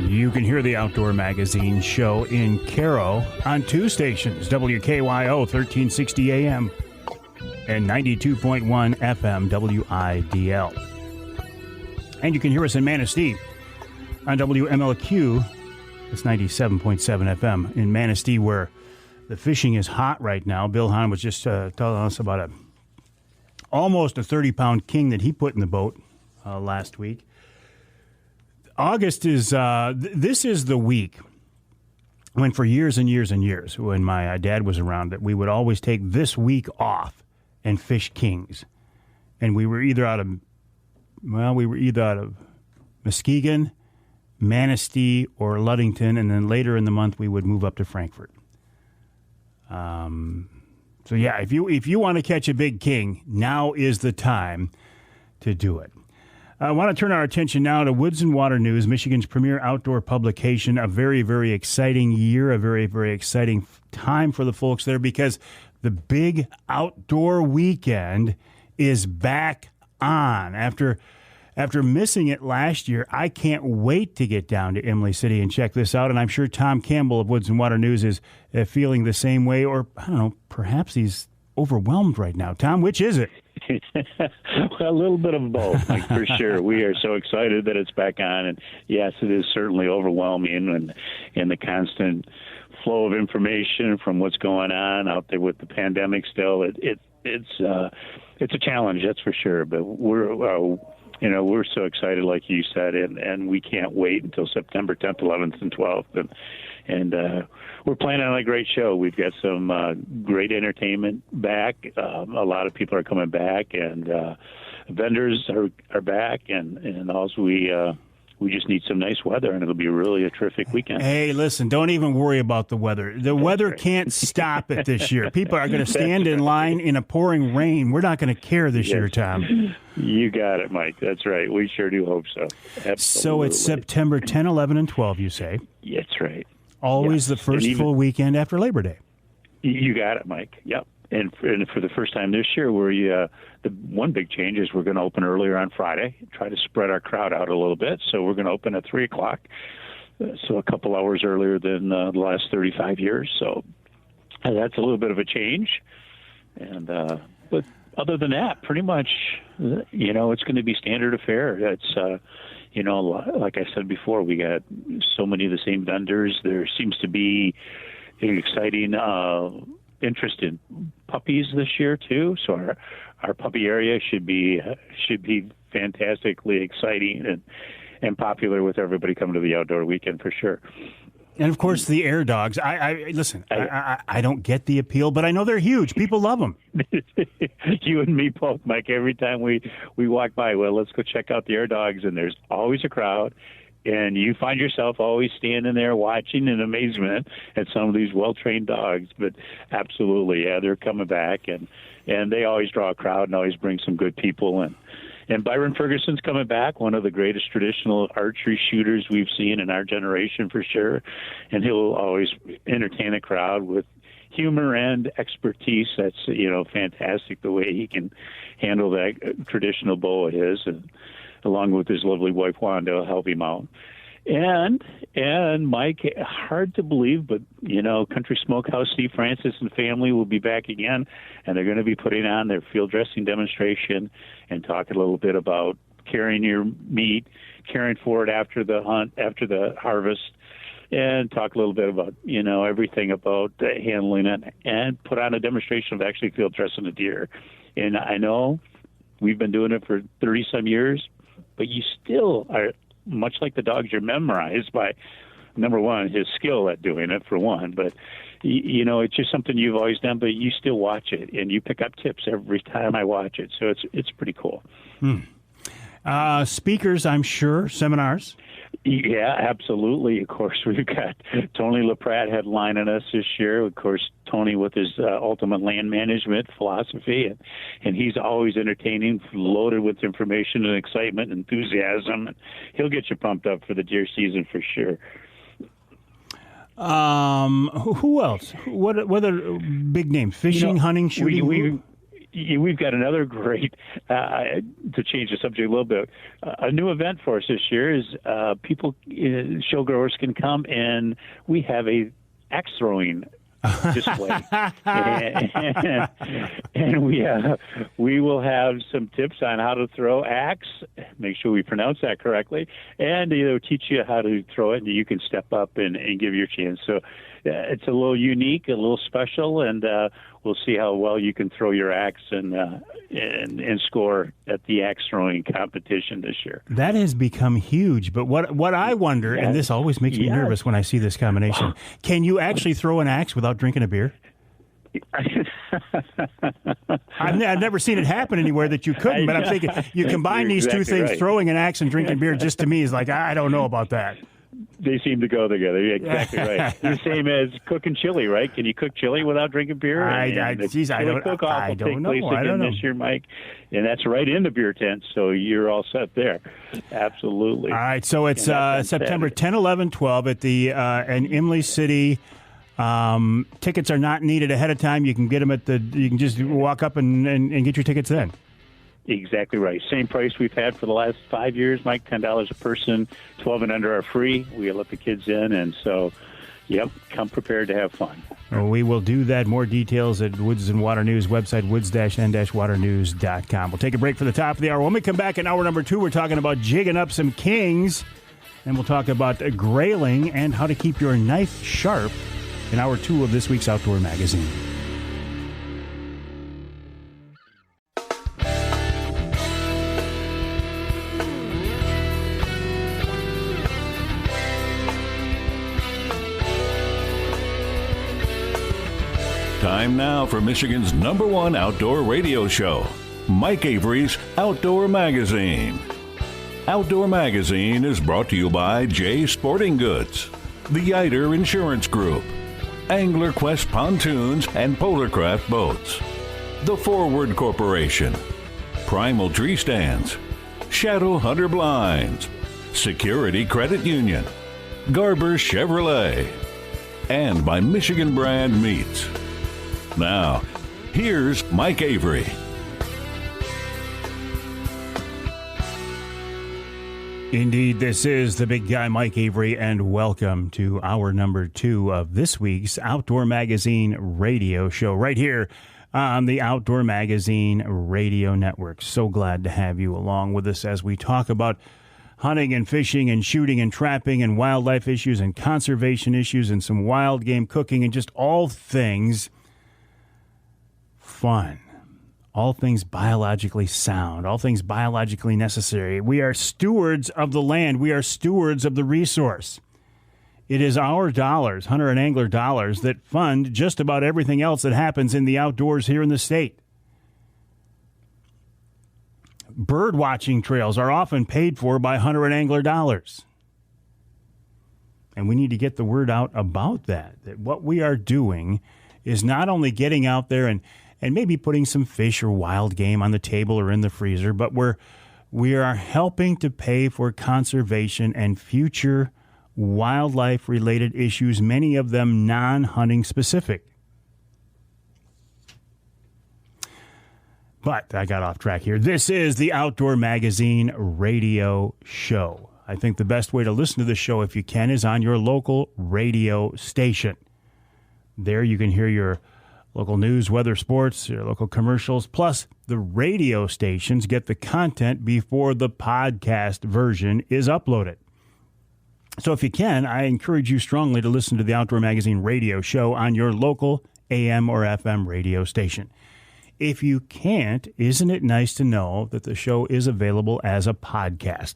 You can hear the Outdoor Magazine Show in Caro on two stations, WKYO 1360 AM and 92.1 FM WIDL. And you can hear us in Manistee on WMLQ. It's 97.7 FM in Manistee, where the fishing is hot right now. Bill Hahn was just telling us about almost a 30-pound king that he put in the boat last week. August is, this is the week when, for years and years and years, when my dad was around, that we would always take this week off and fish kings. And we were either out of Muskegon, Manistee, or Ludington, and then later in the month we would move up to Frankfort. So yeah, if you want to catch a big king, now is the time to do it. I want to turn our attention now to Woods-n-Waternews, Michigan's premier outdoor publication. A very, very exciting year, a very, very exciting time for the folks there, because the big outdoor weekend is back on. After missing it last year, I can't wait to get down to Imlay City and check this out. And I'm sure Tom Campbell of Woods-n-Waternews is feeling the same way, or I don't know, perhaps he's overwhelmed right now. Tom, which is it? Well, a little bit of both, Mike, for sure. We are so excited that it's back on, and yes, it is certainly overwhelming, and the constant flow of information from what's going on out there with the pandemic. Still, it's a challenge, that's for sure. But we're so excited, like you said, and we can't wait until September 10th, 11th, and 12th, and we're planning on a great show. We've got some great entertainment back. A lot of people are coming back, and vendors are back, and also we just need some nice weather, and it'll be really a terrific weekend. Hey, listen, don't even worry about the weather. The weather can't stop it this year. People are going to stand in line in a pouring rain. We're not going to care this year, Tom. You got it, Mike. That's right. We sure do hope so. Absolutely. So it's September 10, 11, and 12, you say? That's right. Always the first full weekend after Labor Day. You got it, Mike. Yep. And for the first time this year, the one big change is we're going to open earlier on Friday, try to spread our crowd out a little bit. So we're going to open at 3 o'clock, so a couple hours earlier than the last 35 years. So that's a little bit of a change. And but other than that, pretty much, it's going to be standard affair. It's like I said before, we got so many of the same vendors. There seems to be an exciting interest in puppies this year too. So our puppy area should be fantastically exciting and popular with everybody coming to the outdoor weekend for sure. And of course, the air dogs. I don't get the appeal, but I know they're huge. People love them. You and me both, Mike. Every time we walk by, well, let's go check out the air dogs, and there's always a crowd. And you find yourself always standing there watching in amazement at some of these well-trained dogs. But absolutely, yeah, they're coming back, and they always draw a crowd and always bring some good people. And Byron Ferguson's coming back, one of the greatest traditional archery shooters we've seen in our generation for sure. And he'll always entertain a crowd with humor and expertise. That's, fantastic the way he can handle that traditional bow of his, and along with his lovely wife Wanda, will help him out. And Mike, hard to believe, but Country Smokehouse, Steve Francis and family will be back again, and they're going to be putting on their field dressing demonstration and talk a little bit about carrying your meat, caring for it after the hunt, after the harvest, and talk a little bit about everything about handling it, and put on a demonstration of actually field dressing a deer. And I know we've been doing it for 30-some years, but you still are, much like the dogs, you're memorized by, number one, his skill at doing it, for one. But, it's just something you've always done, but you still watch it, and you pick up tips every time I watch it. So it's pretty cool. Speakers, I'm sure, seminars. Yeah, absolutely. Of course, we've got Tony LaPratte headlining us this year. Of course, Tony with his ultimate land management philosophy, and he's always entertaining, loaded with information and excitement and enthusiasm. He'll get you pumped up for the deer season for sure. Who else? What are big names? Fishing, hunting, shooting? We've got another great, to change the subject a little bit, a new event for us this year is people, show growers can come, and we have a axe throwing display. and we will have some tips on how to throw axe, make sure we pronounce that correctly, and it'll teach you how to throw it, and you can step up and give your chance. So it's a little unique, a little special, and we'll see how well you can throw your axe and score at the axe throwing competition this year. That has become huge. But what I wonder, and this always makes me nervous when I see this combination, can you actually throw an axe without drinking a beer? I've never seen it happen anywhere that you couldn't, but I'm thinking you combine these two things, right. Throwing an axe and drinking beer, just to me is like, I don't know about that. They seem to go together. You're exactly right. The same as cooking chili, right? Can you cook chili without drinking beer? I don't know. This year, Mike, and that's right in the beer tent, so you're all set there. Absolutely. All right, so it's September 10, 11, 12 at the in Imlay City. Tickets are not needed ahead of time. You can get them you can just walk up and get your tickets then. Exactly right. Same price we've had for the last 5 years, Mike, $10 a person, 12 and under are free. We let the kids in, and so, yep, come prepared to have fun. Well, we will do that. More details at Woods-n-Waternews website, woods-n-waternews.com. We'll take a break for the top of the hour. When we come back in hour number 2, we're talking about jigging up some kings, and we'll talk about grayling and how to keep your knife sharp in hour 2 of this week's Outdoor Magazine. Time now for Michigan's #1 outdoor radio show, Mike Avery's Outdoor Magazine. Outdoor Magazine is brought to you by Jay Sporting Goods, the Yider Insurance Group, Angler Quest Pontoons and Polarcraft Boats, The Forward Corporation, Primal Tree Stands, Shadow Hunter Blinds, Security Credit Union, Garber Chevrolet, and by Michigan Brand Meats. Now, here's Mike Avery. Indeed, this is the big guy, Mike Avery, and welcome to hour number 2 of this week's Outdoor Magazine radio show right here on the Outdoor Magazine Radio Network. So glad to have you along with us as we talk about hunting and fishing and shooting and trapping and wildlife issues and conservation issues and some wild game cooking and just all things fun. All things biologically sound, all things biologically necessary. We are stewards of the land. We are stewards of the resource. It is our dollars, hunter and angler dollars, that fund just about everything else that happens in the outdoors here in the state. Bird watching trails are often paid for by hunter and angler dollars. And we need to get the word out about that what we are doing is not only getting out there and maybe putting some fish or wild game on the table or in the freezer, but we are helping to pay for conservation and future wildlife-related issues, many of them non-hunting specific. But I got off track here. This is the Outdoor Magazine radio show. I think the best way to listen to the show, if you can, is on your local radio station. There you can hear your local news, weather, sports, your local commercials, plus the radio stations get the content before the podcast version is uploaded. So if you can, I encourage you strongly to listen to the Outdoor Magazine radio show on your local AM or FM radio station. If you can't, isn't it nice to know that the show is available as a podcast?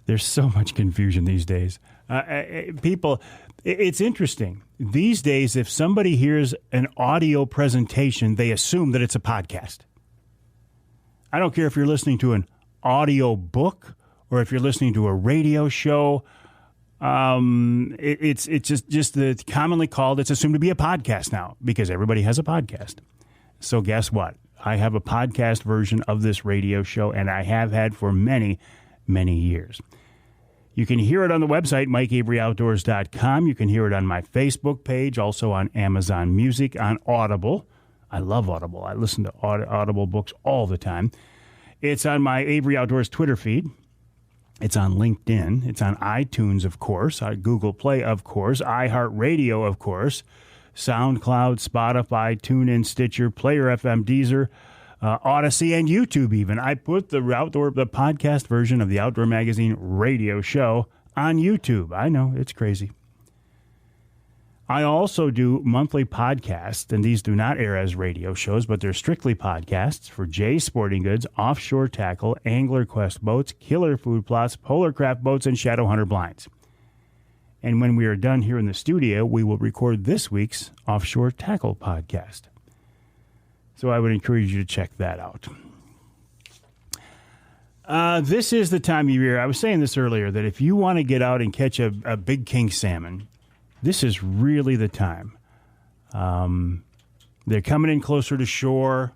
There's so much confusion these days. People, it's interesting. These days, if somebody hears an audio presentation, they assume that it's a podcast. I don't care if you're listening to an audio book or if you're listening to a radio show. It's just commonly called, it's assumed to be a podcast now because everybody has a podcast. So guess what? I have a podcast version of this radio show, and I have had for many, many years. You can hear it on the website, MikeAveryOutdoors.com. You can hear it on my Facebook page, also on Amazon Music, on Audible. I love Audible. I listen to Audible books all the time. It's on my Avery Outdoors Twitter feed. It's on LinkedIn. It's on iTunes, of course, Google Play, of course, iHeartRadio, of course, SoundCloud, Spotify, TuneIn, Stitcher, Player FM, Deezer, Odyssey, and YouTube even. I put the podcast version of the Outdoor Magazine radio show on YouTube. I know, it's crazy. I also do monthly podcasts, and these do not air as radio shows, but they're strictly podcasts for Jay's Sporting Goods, Offshore Tackle, Angler Quest Boats, Killer Food Plots, Polar Craft Boats, and Shadowhunter Blinds. And when we are done here in the studio, we will record this week's Offshore Tackle podcast. So I would encourage you to check that out. This is the time of year, I was saying this earlier, that if you want to get out and catch a big king salmon, this is really the time. They're coming in closer to shore.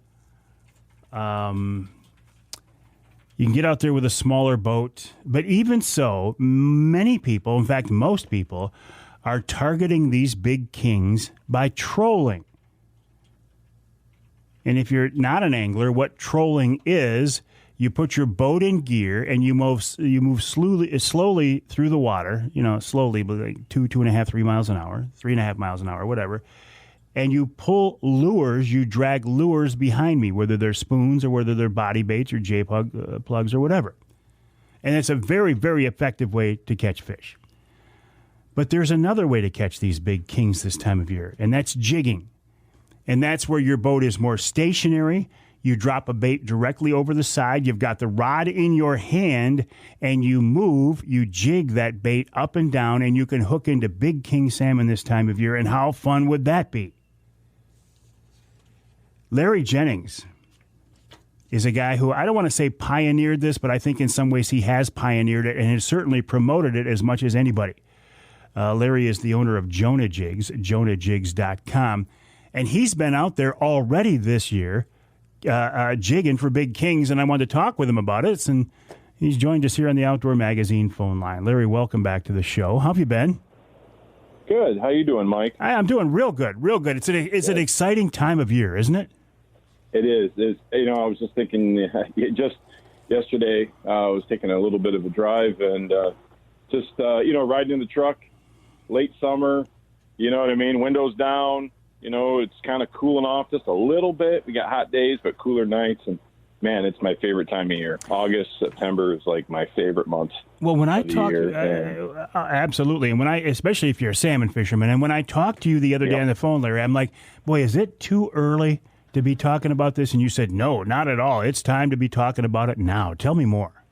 You can get out there with a smaller boat. But even so, many people, in fact, most people, are targeting these big kings by trolling. And if you're not an angler, what trolling is, you put your boat in gear and you move slowly through the water, slowly, but like 2.5, 3 miles an hour, 3.5 miles an hour, whatever. And you pull lures, you drag lures behind me, whether they're spoons or whether they're body baits or J-plug plugs or whatever. And it's a very, very effective way to catch fish. But there's another way to catch these big kings this time of year, and that's jigging. And that's where your boat is more stationary. You drop a bait directly over the side. You've got the rod in your hand, and you jig that bait up and down, and you can hook into big king salmon this time of year. And how fun would that be? Larry Jennings is a guy who, I don't want to say pioneered this, but I think in some ways he has pioneered it and has certainly promoted it as much as anybody. Larry is the owner of Jonah Jigs, JonahJigs.com, and he's been out there already this year jigging for big kings, and I wanted to talk with him about it, and he's joined us here on the Outdoor Magazine phone line. Larry, welcome back to the show. How have you been? Good. How you doing, Mike? I'm doing real good, real good. It's an exciting time of year, isn't it? It is. I was just thinking, just yesterday, I was taking a little bit of a drive and riding in the truck, late summer, you know what I mean? Windows down, it's kind of cooling off just a little bit. We got hot days, but cooler nights. And, man, it's my favorite time of year. August, September is like my favorite months. Well, when I talk, absolutely, and especially if you're a salmon fisherman, and when I talked to you the other day on the phone, Larry, I'm like, boy, is it too early to be talking about this? And you said, no, not at all. It's time to be talking about it now. Tell me more.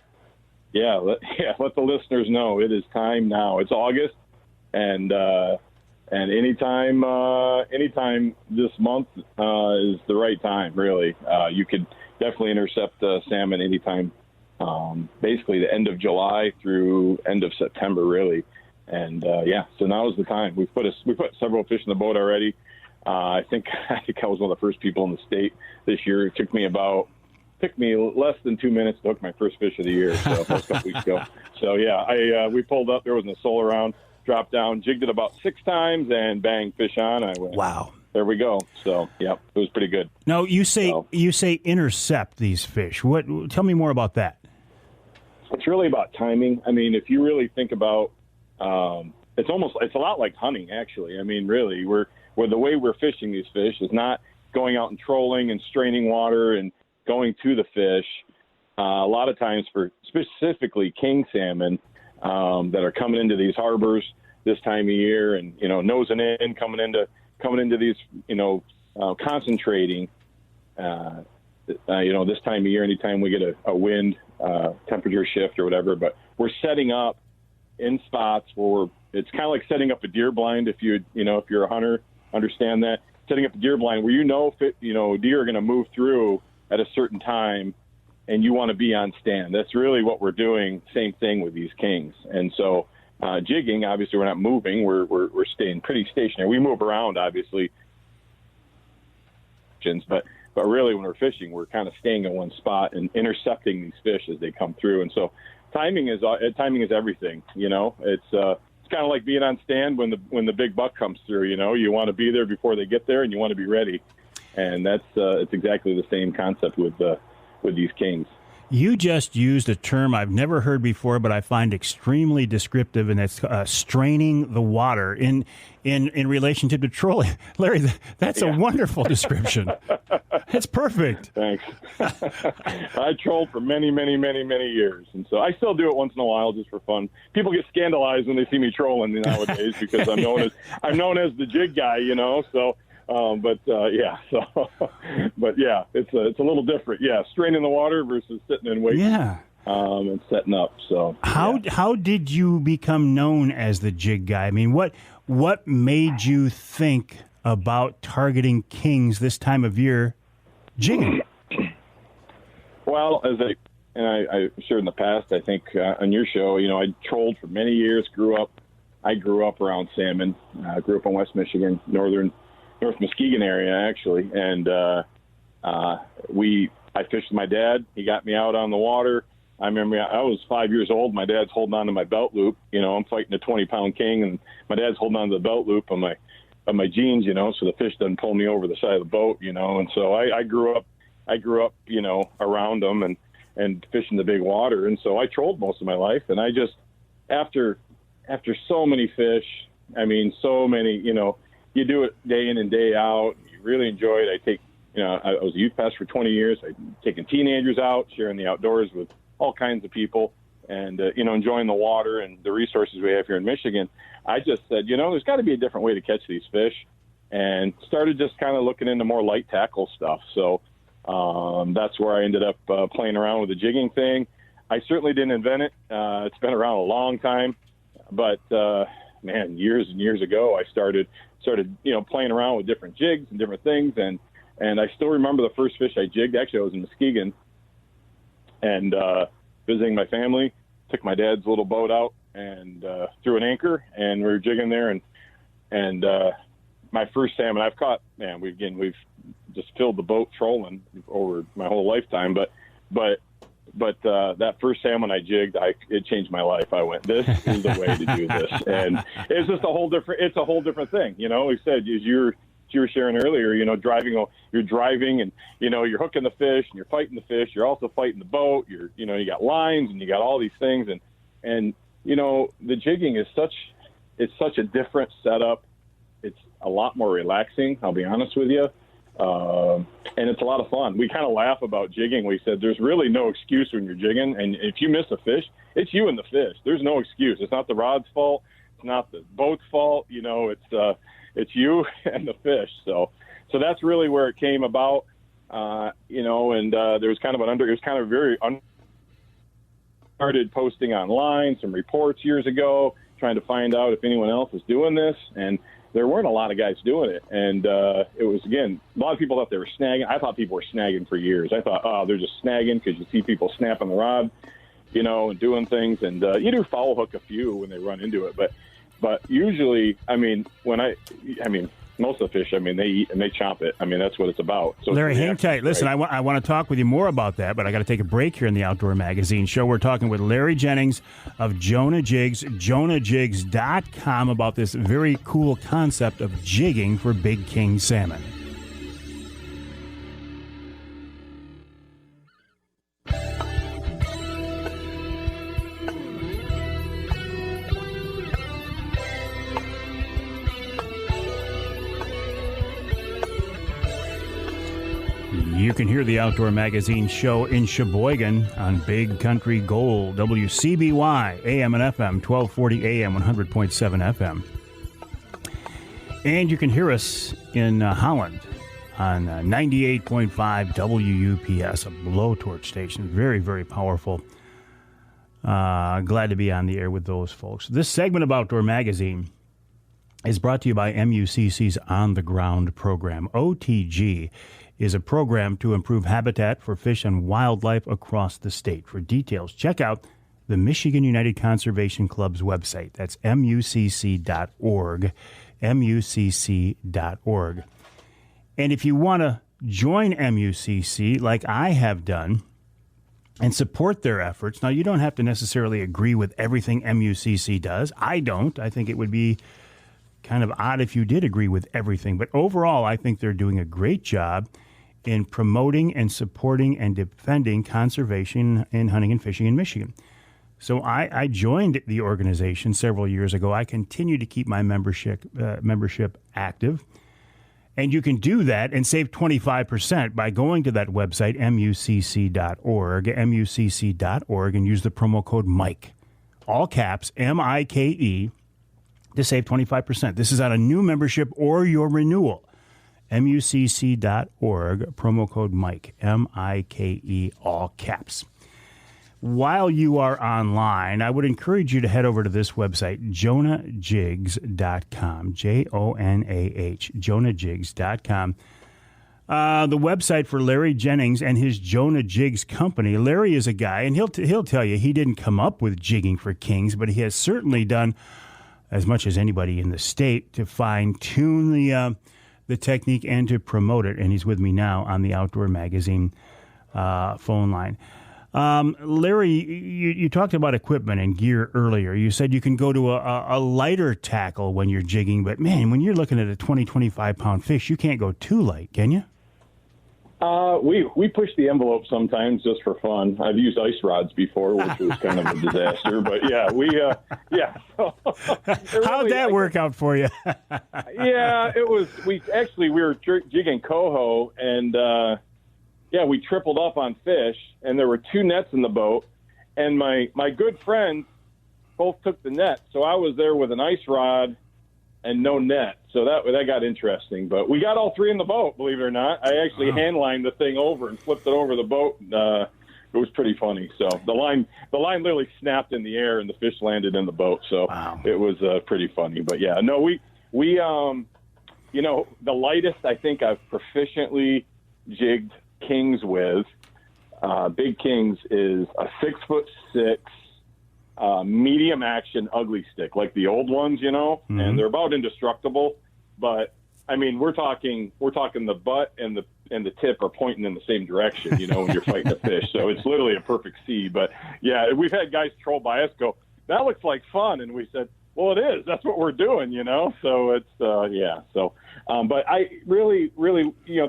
Yeah, let the listeners know it is time now. It's August, and anytime this month is the right time. Really, you could definitely intercept salmon anytime. Basically, the end of July through end of September, really, and so now is the time. We put several fish in the boat already. I think I was one of the first people in the state this year. It took me less than 2 minutes to hook my first fish of the year. So that was a couple weeks ago. So we pulled up. There wasn't a soul around. Dropped down, jigged it about 6 times, and bang, fish on. I went, wow. There we go. So, it was pretty good. Now, you say intercept these fish. Tell me more about that. It's really about timing. I mean, if you really think about, it's a lot like hunting, actually. I mean, really, the way we're fishing these fish is not going out and trolling and straining water and going to the fish. A lot of times for specifically king salmon that are coming into these harbors this time of year and, nosing in, coming into these, concentrating, this time of year, anytime we get a wind, temperature shift or whatever, but we're setting up in spots where it's kind of like setting up a deer blind. If you're a hunter, understand that setting up a deer blind where deer are going to move through at a certain time and you want to be on stand. That's really what we're doing. Same thing with these kings. And so jigging, obviously we're not moving. We're staying pretty stationary. We move around, obviously, but really when we're fishing, we're kind of staying in one spot and intercepting these fish as they come through. And so timing is everything. It's kind of like being on stand when the big buck comes through. You want to be there before they get there, and you want to be ready. And it's exactly the same concept with these kings. You just used a term I've never heard before, but I find extremely descriptive, and that's straining the water in relationship to trolling. Larry, that's a wonderful description. It's perfect. Thanks. I trolled for many, many, many, many years, and so I still do it once in a while just for fun. People get scandalized when they see me trolling nowadays because I'm known as the jig guy, so. It's a little different. Yeah, straining the water versus sitting and waiting. Yeah. And setting up. So how did you become known as the jig guy? I mean, what made you think about targeting kings this time of year, jigging? Well, I shared in the past, I think on your show, I trolled for many years. I grew up around salmon. Grew up in West Michigan, North Muskegon area, actually. And I fished with my dad. He got me out on the water. I remember I was 5 years old. My dad's holding on to my belt loop. I'm fighting a 20-pound king, and my dad's holding on to the belt loop of my jeans, so the fish doesn't pull me over the side of the boat, And so I grew up, around them and fishing the big water. And so I trolled most of my life. And I just, after so many fish, so many, you do it day in and day out. You really enjoy it. I was a youth pastor for 20 years. I've taken teenagers out, sharing the outdoors with all kinds of people and, enjoying the water and the resources we have here in Michigan. I just said, there's got to be a different way to catch these fish, and started just kind of looking into more light tackle stuff. So that's where I ended up playing around with the jigging thing. I certainly didn't invent it. It's been around a long time, but years and years ago, I started playing around with different jigs and different things. And I still remember the first fish I jigged. Actually, I was in Muskegon and visiting my family, took my dad's little boat out and threw an anchor, and we were jigging there. And my first salmon I've caught, we've just filled the boat trolling over my whole lifetime. But that first salmon I jigged, it changed my life. I went, this is the way to do this. And it's just a whole different thing. You know, like I said, as you were sharing earlier, you know, you're driving and, you know, you're hooking the fish and you're fighting the fish. You're also fighting the boat. You got lines and you got all these things. And, you know, the jigging is such a different setup. It's a lot more relaxing, I'll be honest with you. And it's a lot of fun. We kind of laugh about jigging. We said there's really no excuse when you're jigging. And if you miss a fish, it's you and the fish. There's no excuse. It's not the rod's fault. It's not the boat's fault. You know, it's you and the fish. So that's really where it came about. You know, and there was kind of it was kind of very started posting online some reports years ago, trying to find out if anyone else was doing this. And there weren't a lot of guys doing it. And it was, again, a lot of people thought they were snagging. I thought people were snagging for years. I thought, oh, they're just snagging because you see people snapping the rod, you know, and doing things. And you do foul hook a few when they run into it. But usually, I mean, most of the fish, I mean, they eat and they chomp it. I mean, that's what it's about. So Larry, hang tight. Listen, I want to talk with you more about that, but I got to take a break here in the Outdoor Magazine show. We're talking with Larry Jennings of Jonah Jigs, JonahJigs.com, about this very cool concept of jigging for big king salmon. You can hear the Outdoor Magazine show in Sheboygan on Big Country Gold, WCBY, AM and FM, 1240 AM, 100.7 FM. And you can hear us in Holland on 98.5 WUPS, a blowtorch station. Very, very powerful. Glad to be on the air with those folks. This segment of Outdoor Magazine is brought to you by MUCC's On the Ground program. OTG is a program to improve habitat for fish and wildlife across the state. For details, check out the Michigan United Conservation Club's website. That's MUCC.org, MUCC.org. And if you want to join MUCC like I have done and support their efforts, now you don't have to necessarily agree with everything MUCC does. I don't. I think it would be kind of odd if you did agree with everything. But overall, I think they're doing a great job in promoting and supporting and defending conservation in hunting and fishing in Michigan. So I joined the organization several years ago. I continue to keep my membership active. And you can do that and save 25% by going to that website, MUCC.org, MUCC.org, and use the promo code MIKE, all caps, MIKE, to save 25%. This is on a new membership or your renewal. MUCC.org, promo code MIKE, MIKE, all caps. While you are online, I would encourage you to head over to this website, JonahJigs.com, JONAH, JonahJigs.com. The website for Larry Jennings and his Jonah Jigs company. Larry is a guy, and he'll tell you he didn't come up with jigging for kings, but he has certainly done as much as anybody in the state to fine-tune the technique and to promote it. And he's with me now on the Outdoor Magazine phone line. Larry, you talked about equipment and gear earlier. You said you can go to a lighter tackle when you're jigging, but man, when you're looking at a 20, 25-pound fish, you can't go too light, can you? We push the envelope sometimes just for fun. I've used ice rods before, which was kind of a disaster. But yeah, How'd that work out for you? Yeah, it was. We were jigging coho, and we tripled up on fish, and there were two nets in the boat, and my good friends both took the net, so I was there with an ice rod and no net. So that got interesting. But we got all three in the boat, believe it or not. I actually hand-lined the thing over and flipped it over the boat. And, it was pretty funny. So the line literally snapped in the air, and the fish landed in the boat. So It was pretty funny. But, yeah, no, we the lightest I think I've proficiently jigged kings with, big kings, is a 6'6" medium action ugly stick, like the old ones, and they're about indestructible. But I mean, we're talking the butt and the and the tip are pointing in the same direction, when you're fighting a fish. So it's literally a perfect C. But yeah, we've had guys troll by us go, that looks like fun. And we said, well, it is. That's what we're doing, So it's, yeah. So, but I really,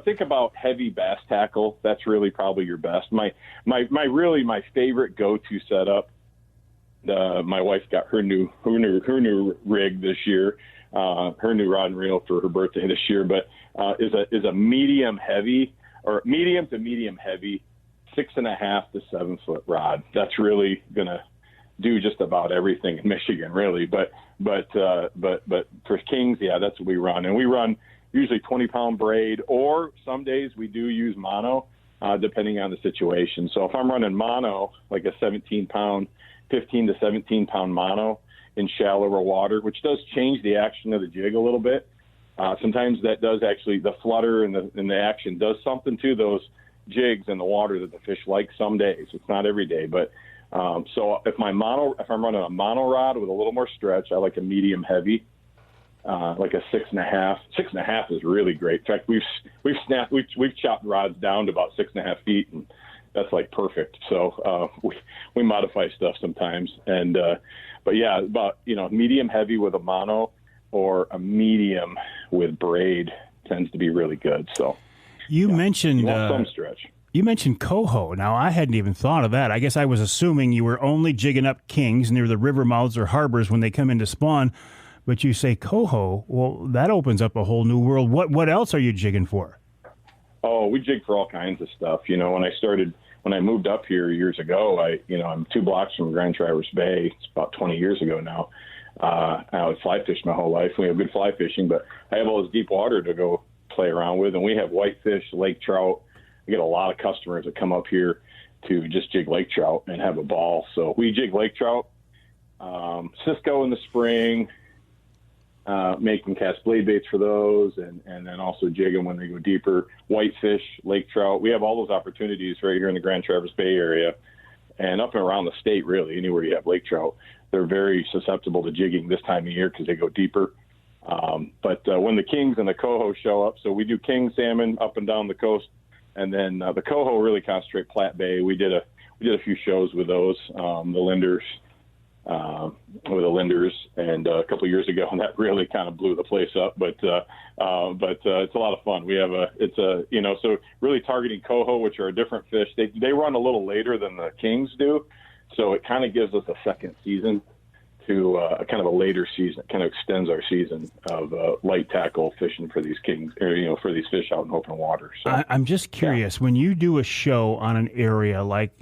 think about heavy bass tackle. That's really probably your best. My favorite go-to setup. My wife got her new rig this year, her new rod and reel for her birthday this year, but is a medium to medium heavy 6.5 to 7 foot rod. That's really gonna do just about everything in Michigan, really. But for kings, yeah, that's what we run, and we run usually 20-pound braid, or some days we do use mono, depending on the situation. So if I'm running mono, like a 17-pound, 15 to 17-pound mono in shallower water, which does change the action of the jig a little bit. Sometimes that does actually, the flutter and the action does something to those jigs in the water that the fish like some days. It's not every day, but so if I'm running a mono rod with a little more stretch, I like a medium heavy, like a 6.5. 6.5 is really great. In fact, we've chopped rods down to about 6.5 feet, and that's like perfect. So we modify stuff sometimes, and but yeah, about medium heavy with a mono or a medium with braid tends to be really good. So you mentioned some stretch. You mentioned coho. Now, I hadn't even thought of that. I guess I was assuming you were only jigging up kings near the river mouths or harbors when they come into spawn. But you say coho. Well, that opens up a whole new world. What else are you jigging for? Oh, we jig for all kinds of stuff. When I moved up here years ago, I'm 2 blocks from Grand Traverse Bay. It's about 20 years ago now. I would fly fish my whole life. We have good fly fishing, but I have all this deep water to go play around with, and we have whitefish, lake trout. We get a lot of customers that come up here to just jig lake trout and have a ball. So we jig lake trout, Cisco in the spring, making cast blade baits for those, and then also jig them when they go deeper. Whitefish, lake trout. We have all those opportunities right here in the Grand Traverse Bay area and up and around the state, really. Anywhere you have lake trout, they're very susceptible to jigging this time of year because they go deeper. But when the kings and the coho show up, so we do king salmon up and down the coast, and then the coho really concentrate Platte Bay. We did a few shows with those, the Linders, and a couple of years ago, and that really kind of blew the place up. But it's a lot of fun. We have so really targeting coho, which are a different fish. They run a little later than the kings do, so it kind of gives us a second season to a kind of a later season. It kind of extends our season of light tackle fishing for these kings, or, for these fish out in open water. So I'm just curious, when you do a show on an area like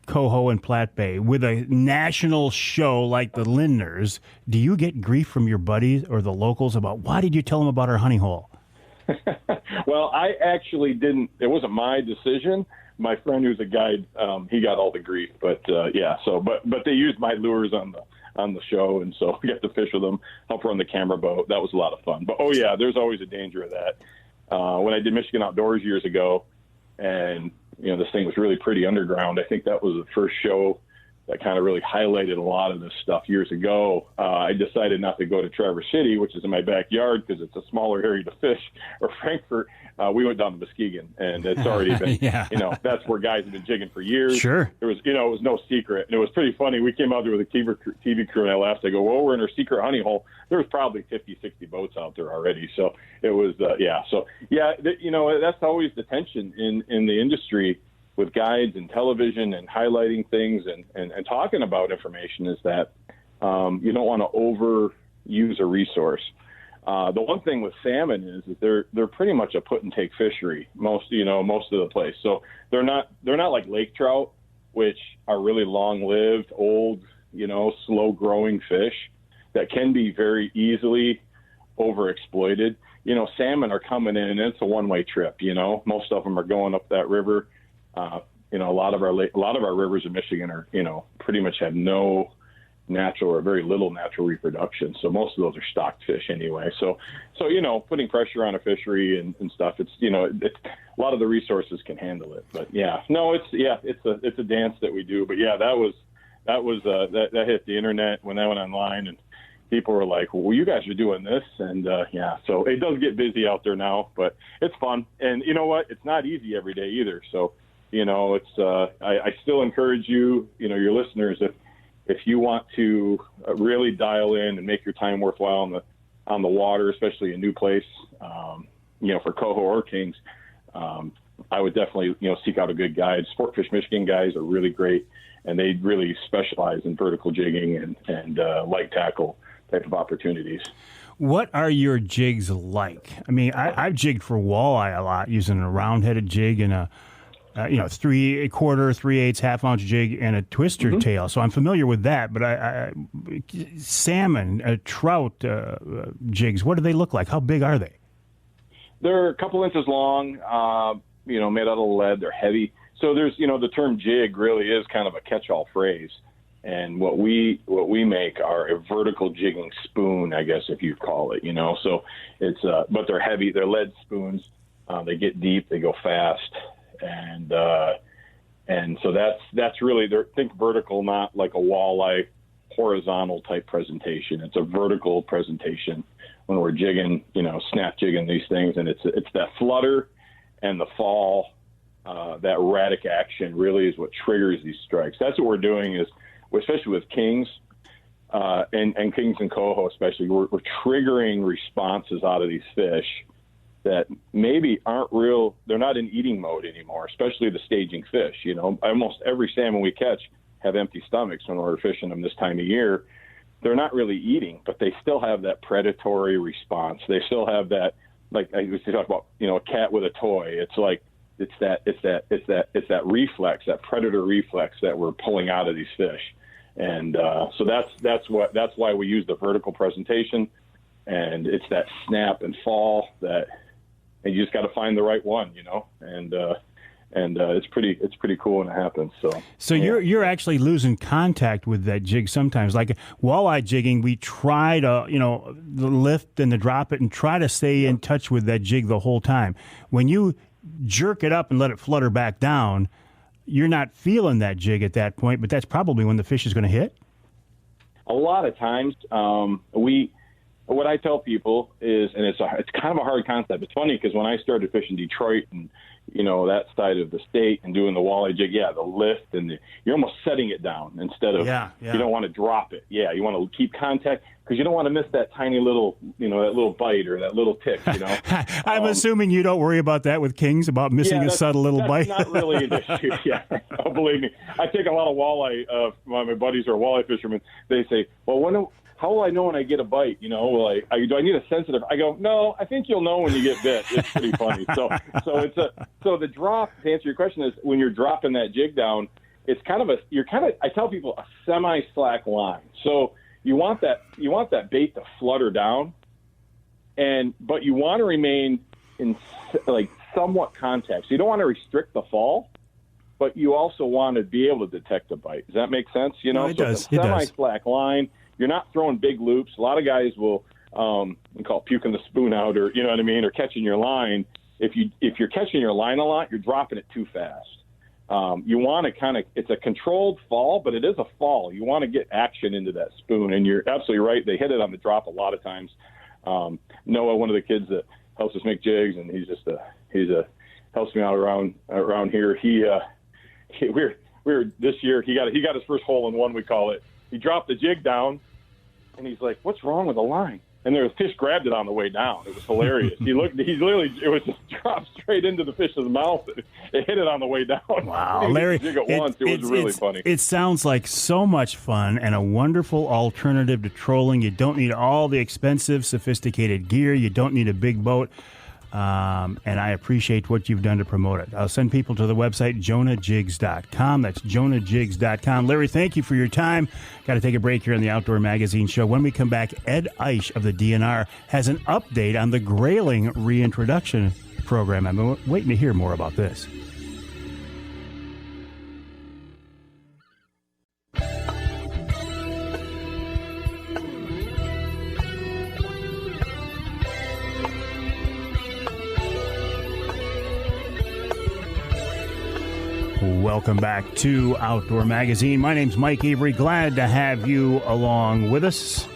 Coho and Platte Bay with a national show like the Lindners, do you get grief from your buddies or the locals about, why did you tell them about our honey hole? Well, I actually didn't. It wasn't my decision. My friend who's a guide, he got all the grief. But but they used my lures on the show, and so I got to fish with them, help run the camera boat. That was a lot of fun. But there's always a danger of that. When I did Michigan Outdoors years ago, and this thing was really pretty underground. I think that was the first show that kind of really highlighted a lot of this stuff years ago. I decided not to go to Traverse City, which is in my backyard because it's a smaller area to fish, or Frankfurt. We went down to Muskegon, and it's already been, that's where guys have been jigging for years. Sure. It was, it was no secret. And it was pretty funny. We came out there with a TV crew, and I laughed. I go, well, we're in our secret honey hole. There was probably 50, 60 boats out there already. So it was, that's always the tension in the industry with guides and television and highlighting things and talking about information, is that you don't want to overuse a resource. The one thing with salmon is they're pretty much a put and take fishery most of the place. So they're not like lake trout, which are really long lived, old, slow growing fish that can be very easily overexploited. Salmon are coming in, and it's a one way trip. Most of them are going up that river. A lot of our rivers in Michigan are, pretty much have no natural or very little natural reproduction. So most of those are stocked fish anyway. So putting pressure on a fishery and stuff, it's a lot of the resources can handle it. But it's a dance that we do. But that hit the internet when that went online, and people were like, well, you guys are doing this. And so it does get busy out there now, but it's fun. And you know what? It's not easy every day either. So, it's I still encourage you, your listeners, if you want to really dial in and make your time worthwhile on the water, especially a new place, for coho or kings, I would definitely, seek out a good guide. Sportfish Michigan guys are really great, and they really specialize in vertical jigging and light tackle type of opportunities. What are your jigs like? I mean, I've jigged for walleye a lot using a round-headed jig and a 3/4, 3/8 half-ounce jig and a twister tail. So I'm familiar with that. But salmon, trout jigs, what do they look like? How big are they? They're a couple inches long, made out of lead. They're heavy. So there's, the term jig really is kind of a catch-all phrase. And what we make are a vertical jigging spoon, I guess, if you call it, So it's, but they're heavy. They're lead spoons. They get deep. They go fast. And so that's really, think vertical, not like a walleye horizontal type presentation. It's a vertical presentation when we're jigging, snap jigging these things. And it's that flutter and the fall, that erratic action really is what triggers these strikes. That's what we're doing is, especially with kings, and kings and coho especially, we're triggering responses out of these fish that maybe aren't real. They're not in eating mode anymore, especially the staging fish. Almost every salmon we catch have empty stomachs when we're fishing them this time of year. They're not really eating, but they still have that predatory response. They still have that, like I used to talk about, a cat with a toy. It's like, it's that reflex, that predator reflex that we're pulling out of these fish. And so that's why we use the vertical presentation, and it's that snap and fall and you just got to find the right one, and it's pretty cool when it happens. So yeah. You're actually losing contact with that jig sometimes. Like walleye jigging, we try to, the lift and the drop it and try to stay in touch with that jig the whole time. When you jerk it up and let it flutter back down, you're not feeling that jig at that point, but that's probably when the fish is going to hit. A lot of times, what I tell people is, and it's kind of a hard concept. It's funny because when I started fishing Detroit and, that side of the state and doing the walleye jig, the lift and you're almost setting it down instead of, you don't want to drop it. Yeah, you want to keep contact because you don't want to miss that tiny little, that little bite or that little tick, I'm assuming you don't worry about that with kings, about missing a subtle little bite. That's not really an issue, Oh, believe me. I take a lot of walleye, my buddies are walleye fishermen. They say, well, how will I know when I get a bite? Do I need a sensitive? I go, no, I think you'll know when you get bit. It's pretty funny. So the drop, to answer your question, is when you're dropping that jig down, it's I tell people a semi-slack line. So you want that bait to flutter down, but you want to remain in somewhat contact. So you don't want to restrict the fall, but you also want to be able to detect a bite. Does that make sense? No, it does. It's a semi-slack line. You're not throwing big loops. A lot of guys will we call it puking the spoon out, or or catching your line. If you're catching your line a lot, you're dropping it too fast. You want to it's a controlled fall, but it is a fall. You want to get action into that spoon, and you're absolutely right. They hit it on the drop a lot of times. Noah, one of the kids that helps us make jigs, and he's helps me out around here. We're this year he got his first hole in one, we call it. He dropped the jig down, and he's like, "What's wrong with the line?" And the fish grabbed it on the way down. It was hilarious. It was just dropped straight into the fish's mouth. It hit it on the way down. Wow, Larry, jig at once. It was really funny. It sounds like so much fun and a wonderful alternative to trolling. You don't need all the expensive, sophisticated gear. You don't need a big boat. And I appreciate what you've done to promote it. I'll send people to the website, jonahjigs.com. That's jonahjigs.com. Larry, thank you for your time. Got to take a break here on the Outdoor Magazine Show. When we come back, Ed Eisch of the DNR has an update on the Grayling reintroduction program. I'm waiting to hear more about this. Welcome back to Outdoor Magazine. My name's Mike Avery. Glad to have you along with us.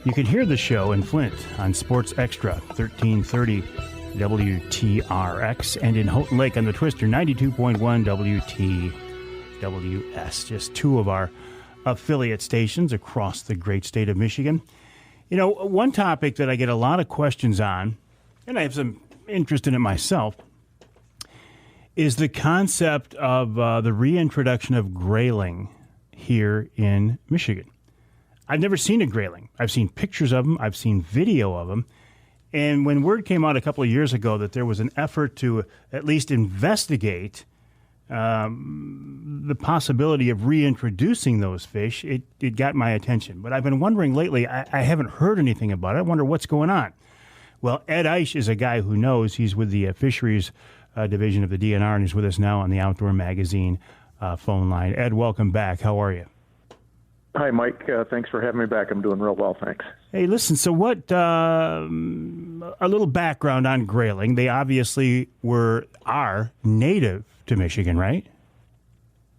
You can hear the show in Flint on Sports Extra, 1330 WTRX, and in Houghton Lake on the Twister, 92.1 WTWS. Just two of our affiliate stations across the great state of Michigan. You know, one topic that I get a lot of questions on, and I have some interest in it myself, is the concept of the reintroduction of grayling here in Michigan. I've never seen a grayling. I've seen pictures of them. I've seen video of them. And when word came out a couple of years ago that there was an effort to at least investigate the possibility of reintroducing those fish, it got my attention. But I've been wondering lately, I haven't heard anything about it. I wonder what's going on. Well, Ed Eisch is a guy who knows. He's with the Fisheries Division of the DNR, and he's with us now on the Outdoor Magazine phone line. Ed, welcome back. How are you? Hi, Mike. Thanks for having me back. I'm doing real well, thanks. Hey, listen, so what, a little background on grayling. They obviously are native to Michigan, right?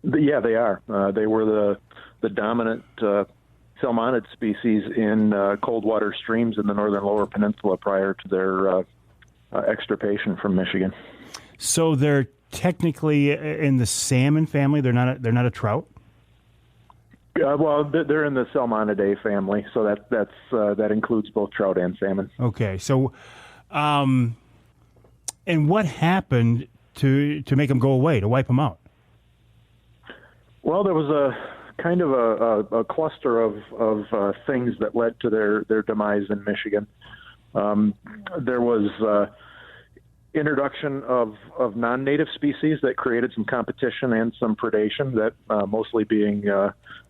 Yeah, they are. They were the dominant salmonid species in cold water streams in the northern lower peninsula prior to their extirpation from Michigan. So they're technically in the salmon family. They're not a trout? Well, they're in the Salmonidae family, so that includes both trout and salmon. Okay, so, and what happened to make them go away, to wipe them out? Well, there was a kind of a cluster of things that led to their demise in Michigan. There was introduction of non-native species that created some competition and some predation, that mostly being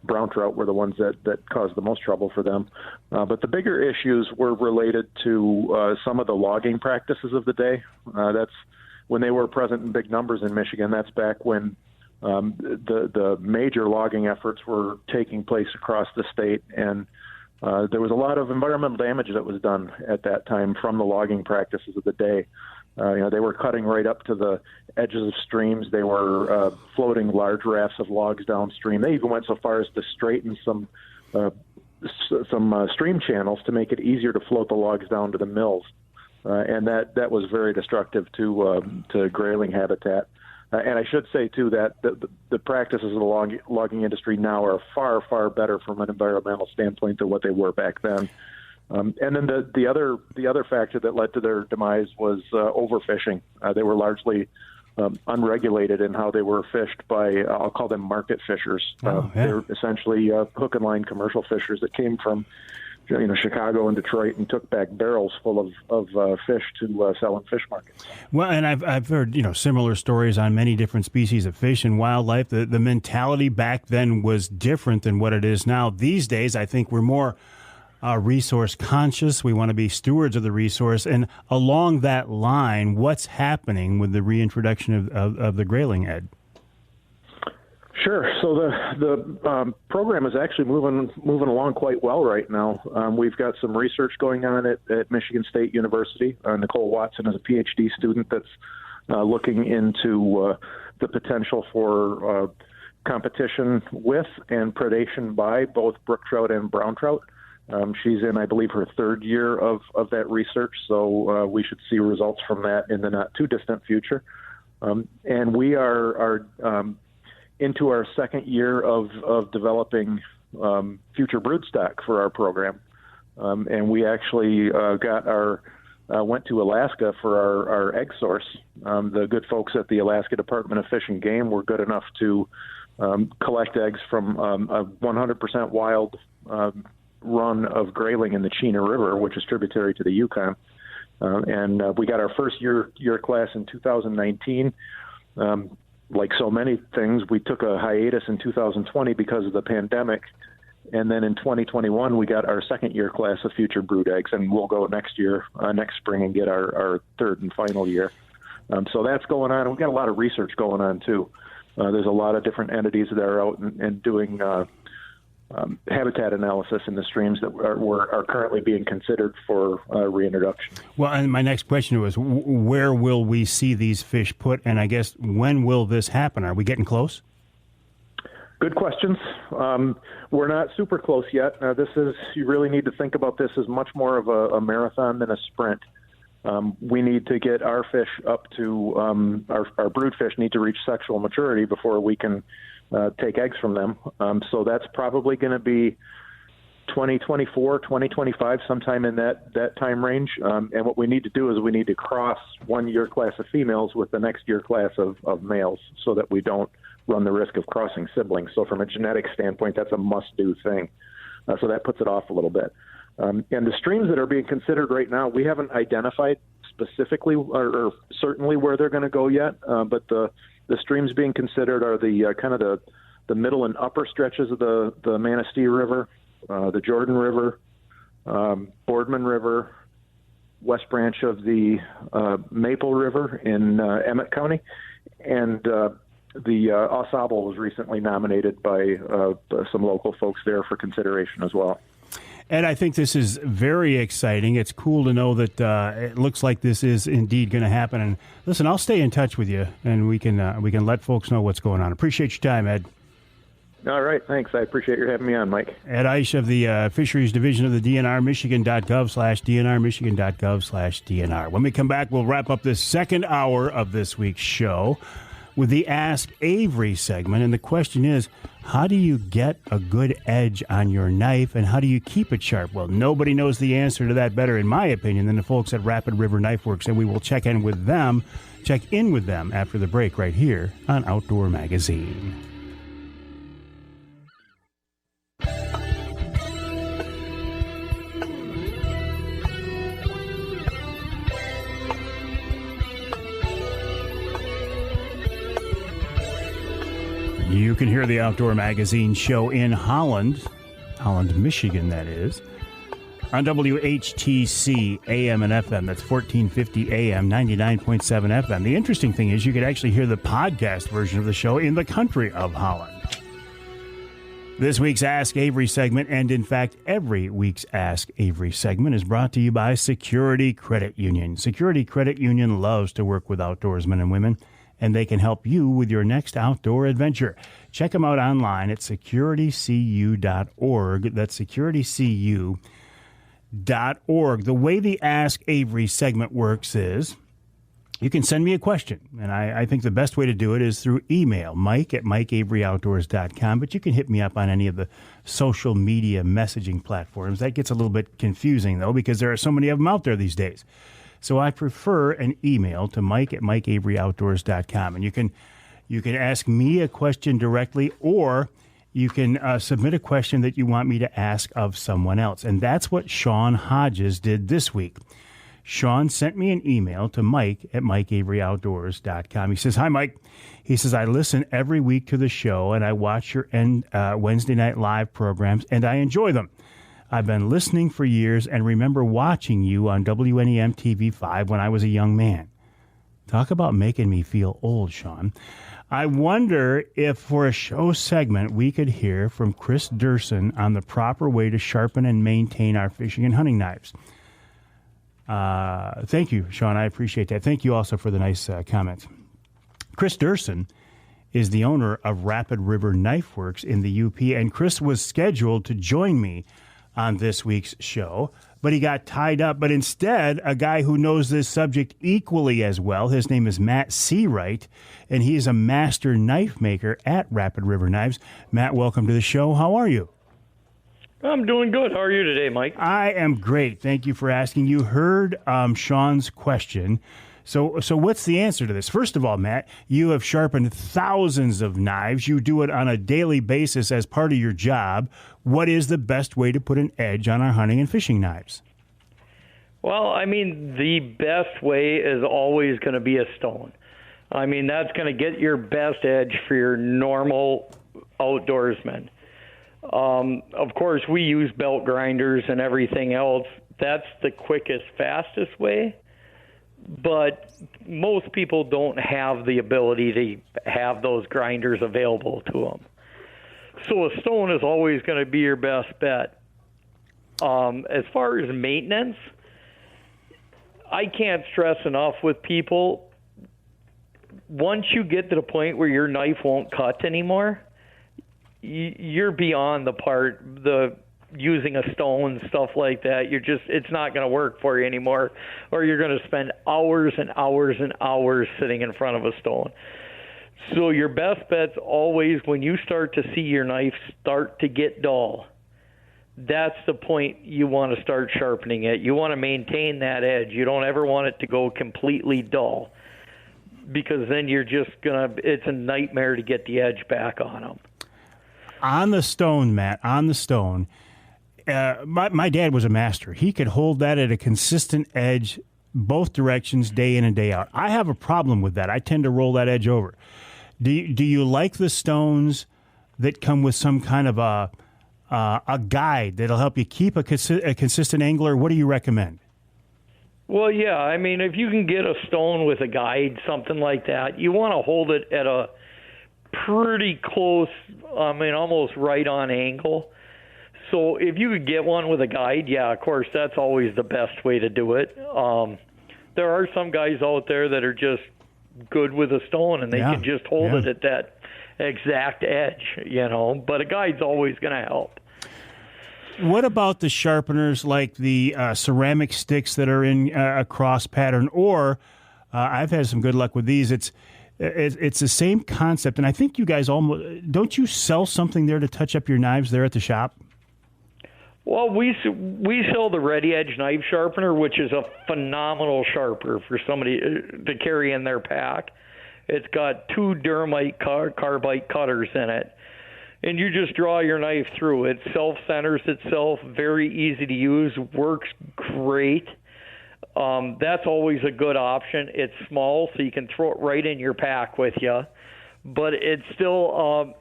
brown trout were the ones that caused the most trouble for them. But the bigger issues were related to some of the logging practices of the day. That's when they were present in big numbers in Michigan. That's back when the major logging efforts were taking place across the state, and there was a lot of environmental damage that was done at that time from the logging practices of the day. They were cutting right up to the edges of streams. They were floating large rafts of logs downstream. They even went so far as to straighten some stream channels to make it easier to float the logs down to the mills. And that was very destructive to grayling habitat. And I should say, too, that the practices of the logging industry now are far, far better from an environmental standpoint than what they were back then. And then the other factor that led to their demise was overfishing. They were largely unregulated in how they were fished by, I'll call them market fishers. They're essentially hook and line commercial fishers that came from Chicago and Detroit and took back barrels full of fish to sell in fish markets. Well, and I've heard similar stories on many different species of fish and wildlife. The mentality back then was different than what it is now. These days, I think we're more resource conscious. We want to be stewards of the resource. And along that line, what's happening with the reintroduction of the grayling, Ed? Sure. So the program is actually moving along quite well right now. We've got some research going on at Michigan State University. Nicole Watson is a PhD student that's looking into the potential for competition with and predation by both brook trout and brown trout. She's in, I believe, her third year of that research, so we should see results from that in the not too distant future. And we are into our second year of developing future broodstock for our program. And we actually went to Alaska for our egg source. The good folks at the Alaska Department of Fish and Game were good enough to collect eggs from a 100% wild run of grayling in the Chena River, which is tributary to the Yukon. And we got our first year class in 2019. Like so many things, we took a hiatus in 2020 because of the pandemic. And then in 2021, we got our second year class of future brood eggs, and we'll go next spring, and get our third and final year. So that's going on. We've got a lot of research going on, too. There's a lot of different entities that are out and doing habitat analysis in the streams that are currently being considered for reintroduction. Well, and my next question was, where will we see these fish put? And I guess, when will this happen? Are we getting close? Good questions. We're not super close yet. You really need to think about this as much more of a marathon than a sprint. We need to get our fish up to, our brood fish need to reach sexual maturity before we can take eggs from them. So that's probably going to be 2024, 2025, sometime in that time range. And what we need to do is we need to cross 1 year class of females with the next year class of males so that we don't run the risk of crossing siblings. So from a genetic standpoint, that's a must-do thing. So that puts it off a little bit. And the streams that are being considered right now, we haven't identified specifically or certainly where they're going to go yet. But the streams being considered are the kind of the middle and upper stretches of the Manistee River, the Jordan River, Boardman River, West Branch of the Maple River in Emmett County, and the Au Sable was recently nominated by some local folks there for consideration as well. Ed, I think this is very exciting. It's cool to know that it looks like this is indeed going to happen. And listen, I'll stay in touch with you, and we can let folks know what's going on. Appreciate your time, Ed. All right, thanks. I appreciate your having me on, Mike. Ed Eisch of the Fisheries Division of the DNR, michigan.gov/DNR, michigan.gov/DNR. When we come back, we'll wrap up this second hour of this week's show with the Ask Avery segment. And the question is, how do you get a good edge on your knife, and how do you keep it sharp? Well, nobody knows the answer to that better, in my opinion, than the folks at Rapid River Knife Works, and we will check in with them after the break right here on Outdoor Magazine. You can hear the Outdoor Magazine show in Holland, Michigan, that is, on WHTC AM and FM. That's 1450 AM, 99.7 FM. The interesting thing is you could actually hear the podcast version of the show in the country of Holland. This week's Ask Avery segment, and in fact every week's Ask Avery segment, is brought to you by Security Credit Union. Security Credit Union loves to work with outdoorsmen and women, and they can help you with your next outdoor adventure. Check them out online at securitycu.org. That's securitycu.org. The way the Ask Avery segment works is you can send me a question, and I think the best way to do it is through email, mike@mikeaveryoutdoors.com, but you can hit me up on any of the social media messaging platforms. That gets a little bit confusing, though, because there are so many of them out there these days. So I prefer an email to mike@mikeaveryoutdoors.com. And you can ask me a question directly, or you can submit a question that you want me to ask of someone else. And that's what Sean Hodges did this week. Sean sent me an email to mike@mikeaveryoutdoors.com. He says, "Hi, Mike." He says, "I listen every week to the show, and I watch your Wednesday night live programs, and I enjoy them. I've been listening for years and remember watching you on WNEM TV5 when I was a young man." Talk about making me feel old, Sean. "I wonder if for a show segment we could hear from Chris Dersen on the proper way to sharpen and maintain our fishing and hunting knives." Thank you, Sean. I appreciate that. Thank you also for the nice comments. Chris Dersen is the owner of Rapid River Knife Works in the UP, and Chris was scheduled to join me on this week's show, but he got tied up. But instead, a guy who knows this subject equally as well, his name is Matt Seawright, and he is a master knife maker at Rapid River Knives. Matt, welcome to the show. How are you? I'm doing good. How are you today, Mike? I am great. Thank you for asking. You heard Sean's question. So what's the answer to this? First of all, Matt, you have sharpened thousands of knives. You do it on a daily basis as part of your job. What is the best way to put an edge on our hunting and fishing knives? Well, I mean, the best way is always going to be a stone. I mean, that's going to get your best edge for your normal outdoorsman. Of course, we use belt grinders and everything else. That's the quickest, fastest way. But most people don't have the ability to have those grinders available to them. So a stone is always going to be your best bet. As far as maintenance, I can't stress enough with people, once you get to the point where your knife won't cut anymore, you're beyond the using a stone, stuff like that. It's not going to work for you anymore, or you're going to spend hours and hours and hours sitting in front of a stone. So your best bet's always when you start to see your knife start to get dull. That's the point you want to start sharpening it. You want to maintain that edge. You don't ever want it to go completely dull, because then you're just it's a nightmare to get the edge back on them. On the stone, Matt, on the stone, my dad was a master. He could hold that at a consistent edge both directions day in and day out. I have a problem with that. I tend to roll that edge over. Do you like the stones that come with some kind of a guide that'll help you keep a consistent angle, or what do you recommend? Well, yeah, I mean, if you can get a stone with a guide, something like that, you want to hold it at a pretty close, almost right on angle. So if you could get one with a guide, yeah, of course, that's always the best way to do it. There are some guys out there that are just good with a stone, and they can just hold it at that exact edge, but a guide's always going to help. What about the sharpeners, like the ceramic sticks that are in a cross pattern? Or I've had some good luck with these. It's the same concept, and I think you guys don't you sell something there to touch up your knives there at the shop? Well, we sell the Ready Edge knife sharpener, which is a phenomenal sharpener for somebody to carry in their pack. It's got 2 Duramite carbide cutters in it, and you just draw your knife through. It self-centers itself, very easy to use, works great. That's always a good option. It's small, so you can throw it right in your pack with you, but it's still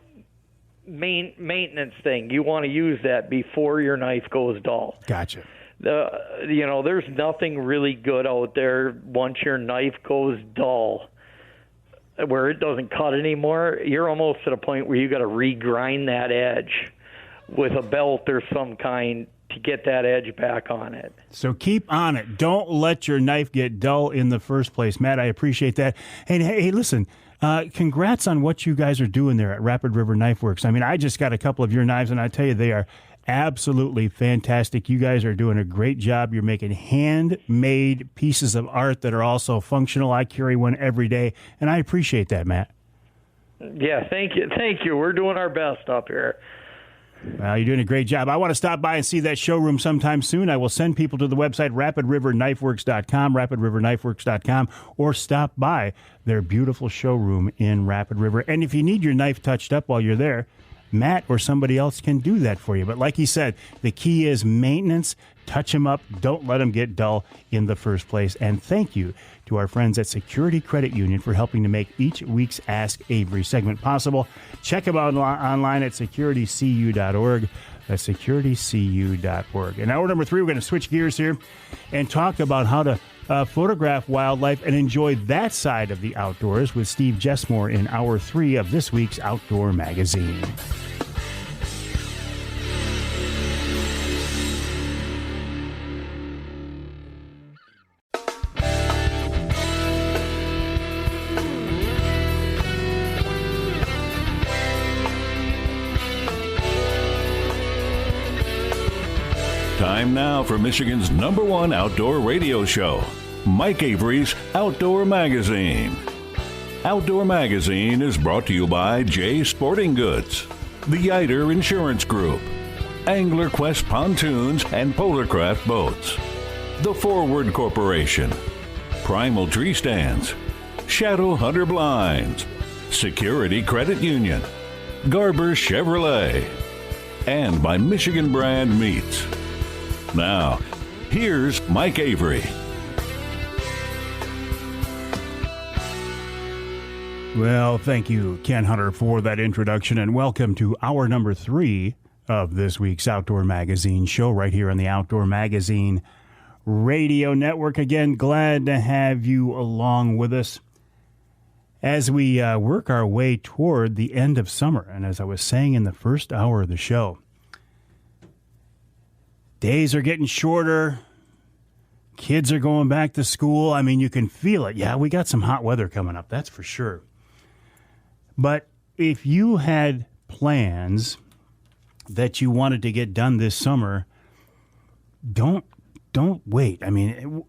maintenance thing. You want to use that before your knife goes dull. Gotcha. There's nothing really good out there once your knife goes dull, where it doesn't cut anymore. You're almost at a point where you got to regrind that edge with a belt or some kind to get that edge back on it. So keep on it. Don't let your knife get dull in the first place. Matt, I appreciate that. And hey, listen, congrats on what you guys are doing there at Rapid River Knife Works. I mean, I just got a couple of your knives, and I tell you, they are absolutely fantastic. You guys are doing a great job. You're making handmade pieces of art that are also functional. I carry one every day, and I appreciate that, Matt. Yeah, thank you. We're doing our best up here. Well, you're doing a great job. I want to stop by and see that showroom sometime soon. I will send people to the website, rapidriverknifeworks.com, rapidriverknifeworks.com, or stop by their beautiful showroom in Rapid River. And if you need your knife touched up while you're there, Matt or somebody else can do that for you. But like he said, the key is maintenance. Touch them up. Don't let them get dull in the first place. And thank you to our friends at Security Credit Union for helping to make each week's Ask Avery segment possible. Check them out online at securitycu.org. That's securitycu.org. And hour number 3, we're going to switch gears here and talk about how to photograph wildlife and enjoy that side of the outdoors with Steve Jessmore in hour 3 of this week's Outdoor Magazine. Time now for Michigan's #1 outdoor radio show, Mike Avery's Outdoor Magazine. Outdoor Magazine is brought to you by Jay Sporting Goods, the Yiter Insurance Group, Angler Quest Pontoons and Polarcraft Boats, The Forward Corporation, Primal Tree Stands, Shadow Hunter Blinds, Security Credit Union, Garber Chevrolet, and by Michigan Brand Meats. Now, here's Mike Avery. Well, thank you, Ken Hunter, for that introduction, and welcome to hour number 3 of this week's Outdoor Magazine show right here on the Outdoor Magazine Radio Network. Again, glad to have you along with us as we work our way toward the end of summer. And as I was saying in the first hour of the show, days are getting shorter. Kids are going back to school. I mean, you can feel it. Yeah, we got some hot weather coming up, that's for sure. But if you had plans that you wanted to get done this summer, don't wait. I mean,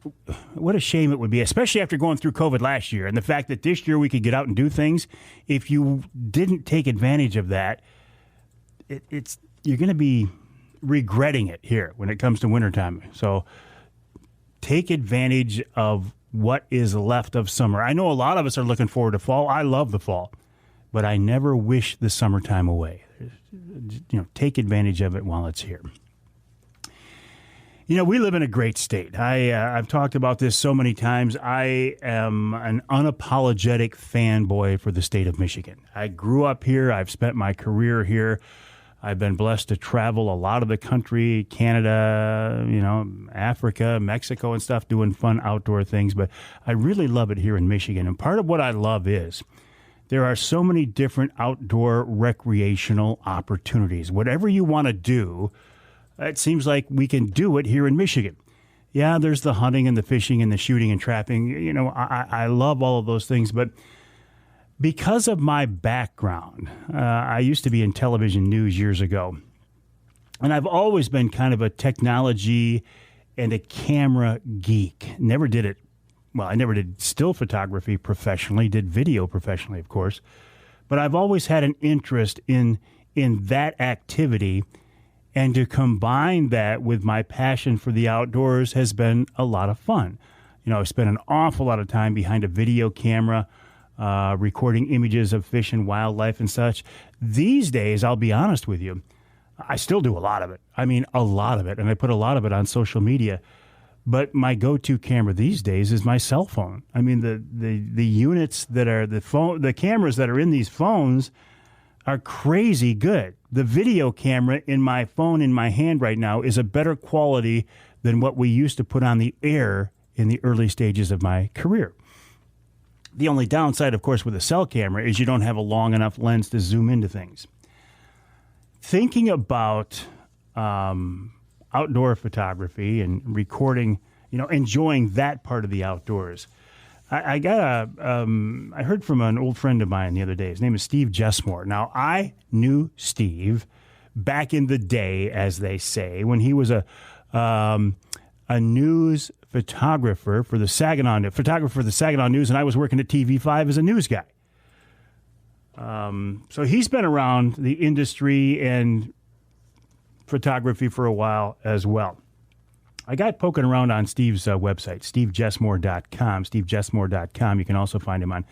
what a shame it would be, especially after going through COVID last year and the fact that this year we could get out and do things. If you didn't take advantage of that, you're going to be regretting it here when it comes to wintertime. So take advantage of what is left of summer. I know a lot of us are looking forward to fall. I love the fall, but I never wish the summertime away. Take advantage of it while it's here. We live in a great state. I've talked about this so many times. I am an unapologetic fanboy for the state of Michigan. I grew up here. I've spent my career here. I've been blessed to travel a lot of the country, Canada, Africa, Mexico and stuff, doing fun outdoor things. But I really love it here in Michigan. And part of what I love is there are so many different outdoor recreational opportunities. Whatever you want to do, it seems like we can do it here in Michigan. Yeah, there's the hunting and the fishing and the shooting and trapping. I love all of those things. But because of my background, I used to be in television news years ago. And I've always been kind of a technology and a camera geek. I never did still photography professionally, did video professionally, of course. But I've always had an interest in that activity. And to combine that with my passion for the outdoors has been a lot of fun. I've spent an awful lot of time behind a video camera, recording images of fish and wildlife and such. These days, I'll be honest with you, I still do a lot of it. I mean, a lot of it. And I put a lot of it on social media. But my go-to camera these days is my cell phone. I mean, the units that are the cameras that are in these phones are crazy good. The video camera in my phone in my hand right now is a better quality than what we used to put on the air in the early stages of my career. The only downside, of course, with a cell camera is you don't have a long enough lens to zoom into things. Thinking about outdoor photography and recording, enjoying that part of the outdoors. I heard from an old friend of mine the other day. His name is Steve Jessmore. Now, I knew Steve back in the day, as they say, when he was a news photographer for the Saginaw News, and I was working at TV5 as a news guy. So he's been around the industry and photography for a while as well. I got poking around on Steve's website, stevejessmore.com, stevejessmore.com. You can also find him on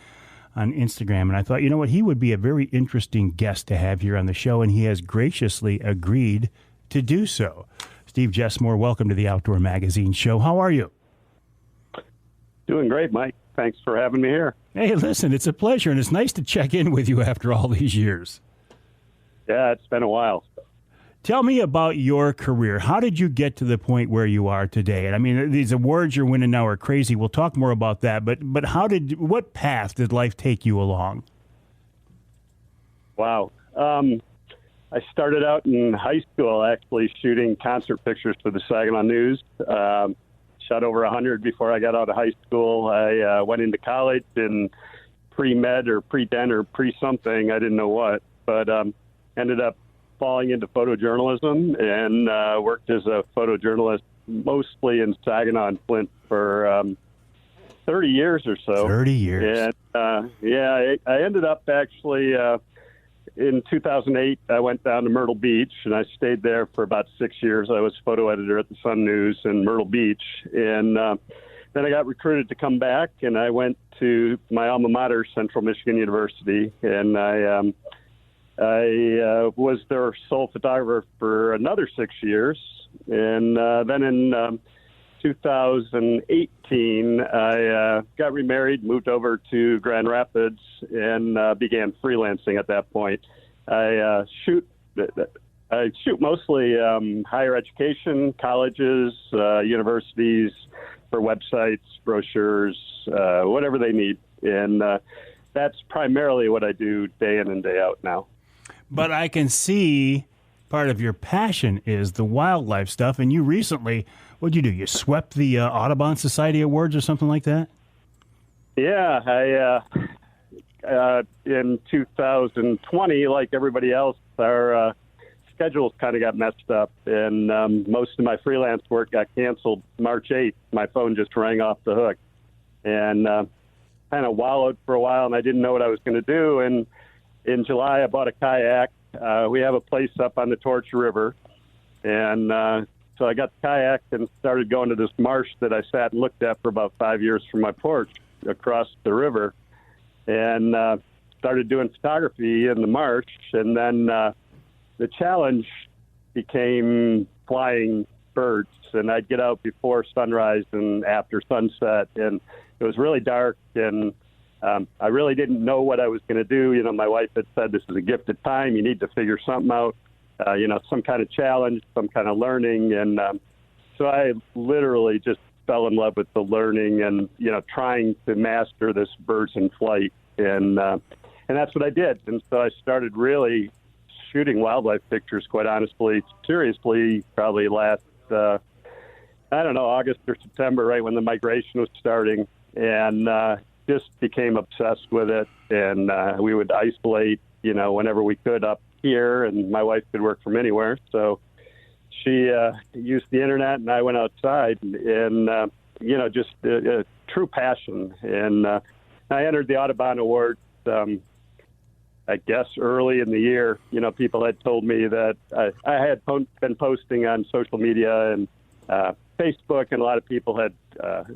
Instagram. And I thought, he would be a very interesting guest to have here on the show, and he has graciously agreed to do so. Steve Jessmore, welcome to the Outdoor Magazine Show. How are you? Doing great, Mike. Thanks for having me here. Hey, listen, it's a pleasure, and it's nice to check in with you after all these years. Yeah, it's been a while. Tell me about your career. How did you get to the point where you are today? And I mean, these awards you're winning now are crazy. We'll talk more about that. But what path did life take you along? Wow. I started out in high school actually shooting concert pictures for the Saginaw News. Shot over 100 before I got out of high school. I went into college in pre-med or pre-den or pre-something. I didn't know what, but ended up falling into photojournalism and worked as a photojournalist mostly in Saginaw and Flint for 30 years or so. 30 years. And I ended up actually in 2008, I went down to Myrtle Beach and I stayed there for about 6 years. I was photo editor at the Sun News in Myrtle Beach. And then I got recruited to come back and I went to my alma mater, Central Michigan University, and I was their sole photographer for another 6 years. And then in 2018, I got remarried, moved over to Grand Rapids, and began freelancing at that point. I shoot mostly higher education, colleges, universities, for websites, brochures, whatever they need. And that's primarily what I do day in and day out now. But I can see part of your passion is the wildlife stuff. And you recently, what'd you do? You swept the Audubon Society Awards or something like that? Yeah, in 2020, like everybody else, our schedules kind of got messed up, and most of my freelance work got canceled March 8th. My phone just rang off the hook, and kind of wallowed for a while, and I didn't know what I was going to do. And in July, I bought a kayak. We have a place up on the Torch River, and so I got the kayak and started going to this marsh that I sat and looked at for about 5 years from my porch across the river, and started doing photography in the marsh. And then the challenge became flying birds, and I'd get out before sunrise and after sunset, and it was really dark, and I really didn't know what I was going to do. You know, my wife had said, this is a gifted time. You need to figure something out, some kind of challenge, some kind of learning. And so I literally just fell in love with the learning and, trying to master this birds in flight. And that's what I did. And so I started really shooting wildlife pictures, quite honestly, seriously, probably last, August or September, right when the migration was starting. And just became obsessed with it. And we would isolate, whenever we could up here, and my wife could work from anywhere. So she used the internet, and I went outside, and, just a true passion. And I entered the Audubon Awards, I guess, early in the year. People had told me that I had been posting on social media and Facebook, and a lot of people had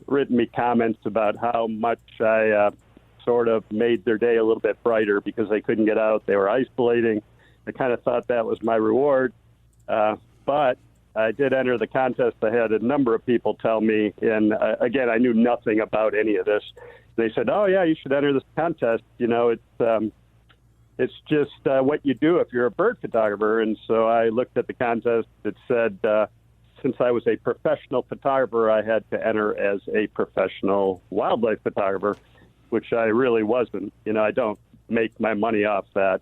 written me comments about how much I sort of made their day a little bit brighter because they couldn't get out. They were isolating. I kind of thought that was my reward. But I did enter the contest. I had a number of people tell me, and again, I knew nothing about any of this. They said, "Oh yeah, you should enter this contest. It's just what you do if you're a bird photographer." And so I looked at the contest. It said, since I was a professional photographer, I had to enter as a professional wildlife photographer, which I really wasn't. I don't make my money off that.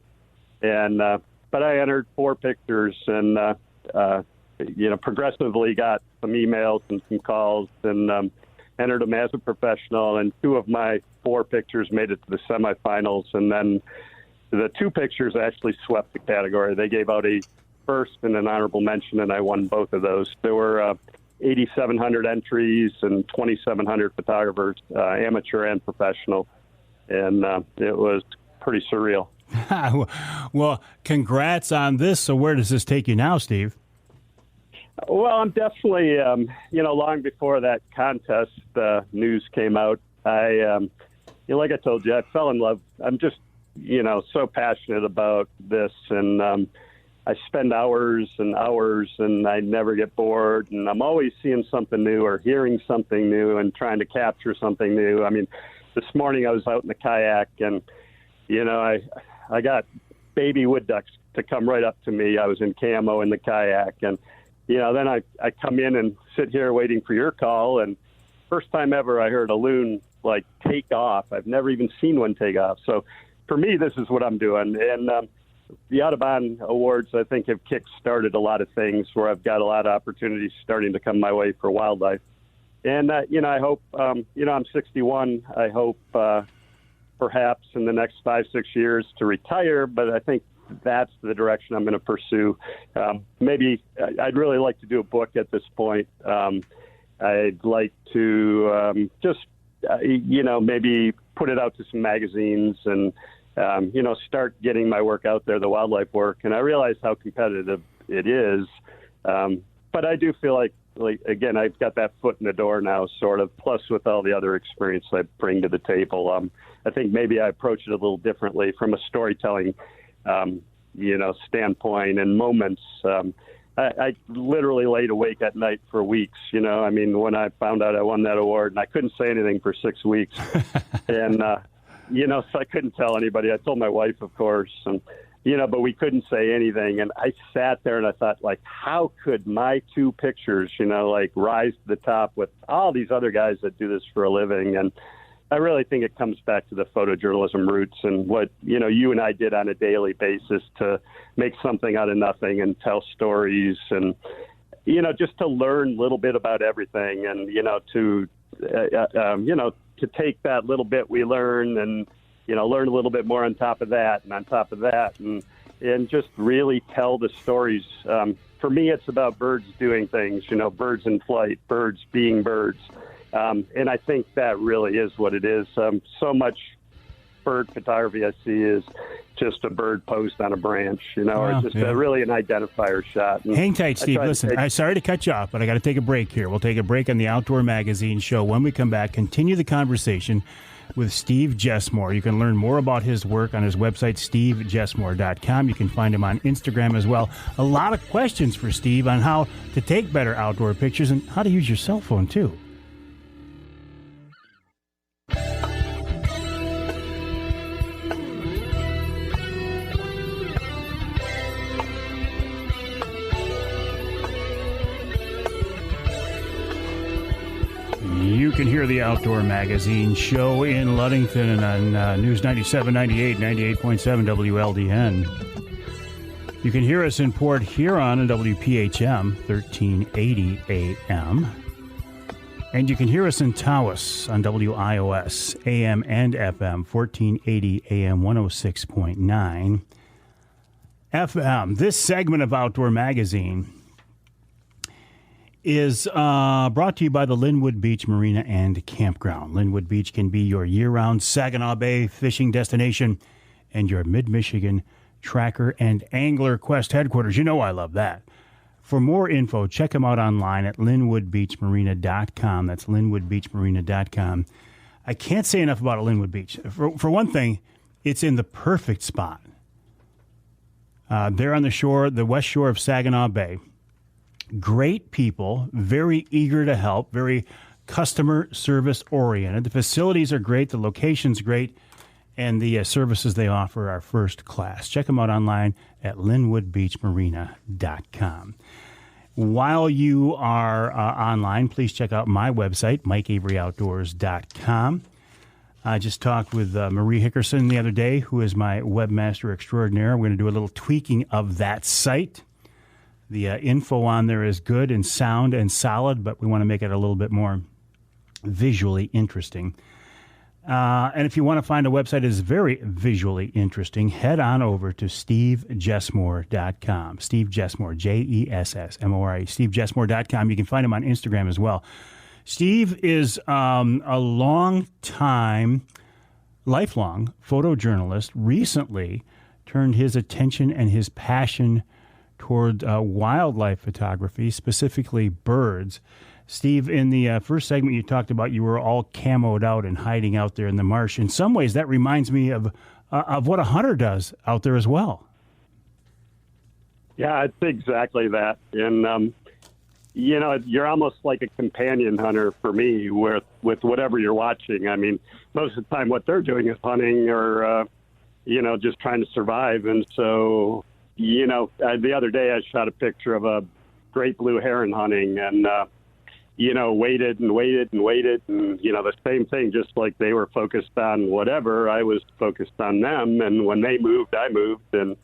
And but I entered 4 pictures, and progressively got some emails and some calls, and entered them as a professional. And 2 of my 4 pictures made it to the semifinals, and then the 2 pictures actually swept the category. They gave out a first and an honorable mention, and I won both of those. There were 8,700 entries and 2,700 photographers, amateur and professional, and it was pretty surreal. Well, congrats on this. So where does this take you now, Steve? Well, I'm definitely, long before that contest news came out, I, like I told you, I fell in love. I'm just, so passionate about this, and I spend hours and hours, and I never get bored, and I'm always seeing something new or hearing something new and trying to capture something new. I mean, this morning I was out in the kayak, and, I got baby wood ducks to come right up to me. I was in camo in the kayak, and, then I come in and sit here waiting for your call, and first time ever I heard a loon, take off. I've never even seen one take off. So for me, this is what I'm doing. And the Audubon Awards, I think, have kick-started a lot of things where I've got a lot of opportunities starting to come my way for wildlife. And, I hope, I'm 61. I hope perhaps in the next 5-6 years to retire, but I think that's the direction I'm going to pursue. Maybe I'd really like to do a book at this point. I'd like to maybe put it out to some magazines and, start getting my work out there, the wildlife work. And I realize how competitive it is. But I do feel like, again, I've got that foot in the door now, sort of, plus with all the other experience I bring to the table. I think maybe I approach it a little differently from a storytelling, standpoint and moments. I literally laid awake at night for weeks, when I found out I won that award, and I couldn't say anything for 6 weeks. And, so I couldn't tell anybody. I told my wife, of course, and, but we couldn't say anything. And I sat there and I thought, how could my 2 pictures, rise to the top with all these other guys that do this for a living? And I really think it comes back to the photojournalism roots and what, you and I did on a daily basis to make something out of nothing and tell stories and, just to learn a little bit about everything and, to take that little bit we learn and learn a little bit more on top of that and on top of that, and just really tell the stories. For me, it's about birds doing things, birds in flight, birds being birds. And I think that really is what it is. So much bird photography I see is just a bird post on a branch, or just really an identifier shot. And hang tight, Steve. Listen, I'm sorry to cut you off, but I got to take a break here. We'll take a break on the Outdoor Magazine show. When we come back, continue the conversation with Steve Jessmore. You can learn more about his work on his website, stevejessmore.com. You can find him on Instagram as well. A lot of questions for Steve on how to take better outdoor pictures and how to use your cell phone, too. You can hear the Outdoor Magazine show in Ludington and on News 97, 98, 98.7 WLDN. You can hear us in Port Huron on WPHM 1380 AM. And you can hear us in Taos on WIOS AM and FM 1480 AM 106.9 FM. This segment of Outdoor Magazine is brought to you by the Linwood Beach Marina and Campground. Linwood Beach can be your year-round Saginaw Bay fishing destination and your mid-Michigan tracker and angler quest headquarters. You know I love that. For more info, check them out online at linwoodbeachmarina.com. That's linwoodbeachmarina.com. I can't say enough about Linwood Beach. For one thing, it's in the perfect spot. They're on the shore, the west shore of Saginaw Bay. Great people, very eager to help, very customer service oriented. The facilities are great, the location's great, and the services they offer are first class. Check them out online at linwoodbeachmarina.com. While you are online, please check out my website, MikeAveryOutdoors.com. I just talked with Marie Hickerson the other day, who is my webmaster extraordinaire. We're going to do a little tweaking of that site. The info on there is good and sound and solid, but we want to make it a little bit more visually interesting. And if you want to find a website that is very visually interesting, head on over to stevejessmore.com. Steve Jessmore, Jessmore, stevejessmore.com. You can find him on Instagram as well. Steve is a lifelong photojournalist. Recently turned his attention and his passion toward wildlife photography, specifically birds. Steve, in the first segment you talked about you were all camoed out and hiding out there in the marsh. In some ways, that reminds me of what a hunter does out there as well. Yeah, it's exactly that. And, you're almost like a companion hunter for me with whatever you're watching. I mean, most of the time what they're doing is hunting or, just trying to survive. And so... the other day I shot a picture of a great blue heron hunting and, waited. And, the same thing, just like they were focused on whatever, I was focused on them. And when they moved, I moved. And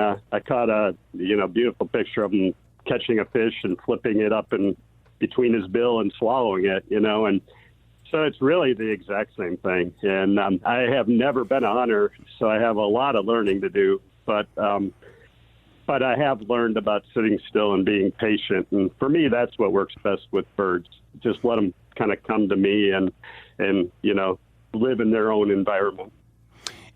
I caught a, beautiful picture of him catching a fish and flipping it up in between his bill and swallowing it, and so it's really the exact same thing. And I have never been a hunter, so I have a lot of learning to do. But I have learned about sitting still and being patient. And for me, that's what works best with birds. Just let them kind of come to me and live in their own environment.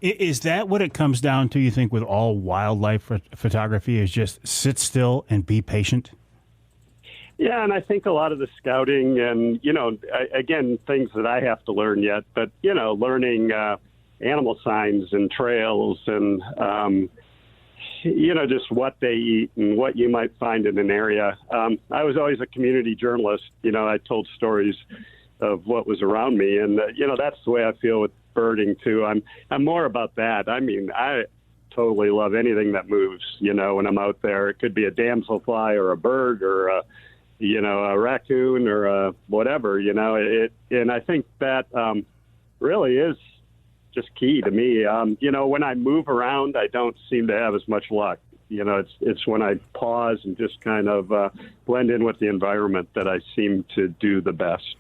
Is that what it comes down to, you think, with all wildlife photography, is just sit still and be patient? Yeah, and I think a lot of the scouting and, again, things that I have to learn yet, but, learning animal signs and trails and, just what they eat and what you might find in an area. I was always a community journalist. I told stories of what was around me. And, that's the way I feel with birding, too. I'm more about that. I mean, I totally love anything that moves, when I'm out there. It could be a damselfly or a bird or a raccoon or a whatever, and I think that really is just key to me. When I move around, I don't seem to have as much luck. It's when I pause and just kind of blend in with the environment that I seem to do the best.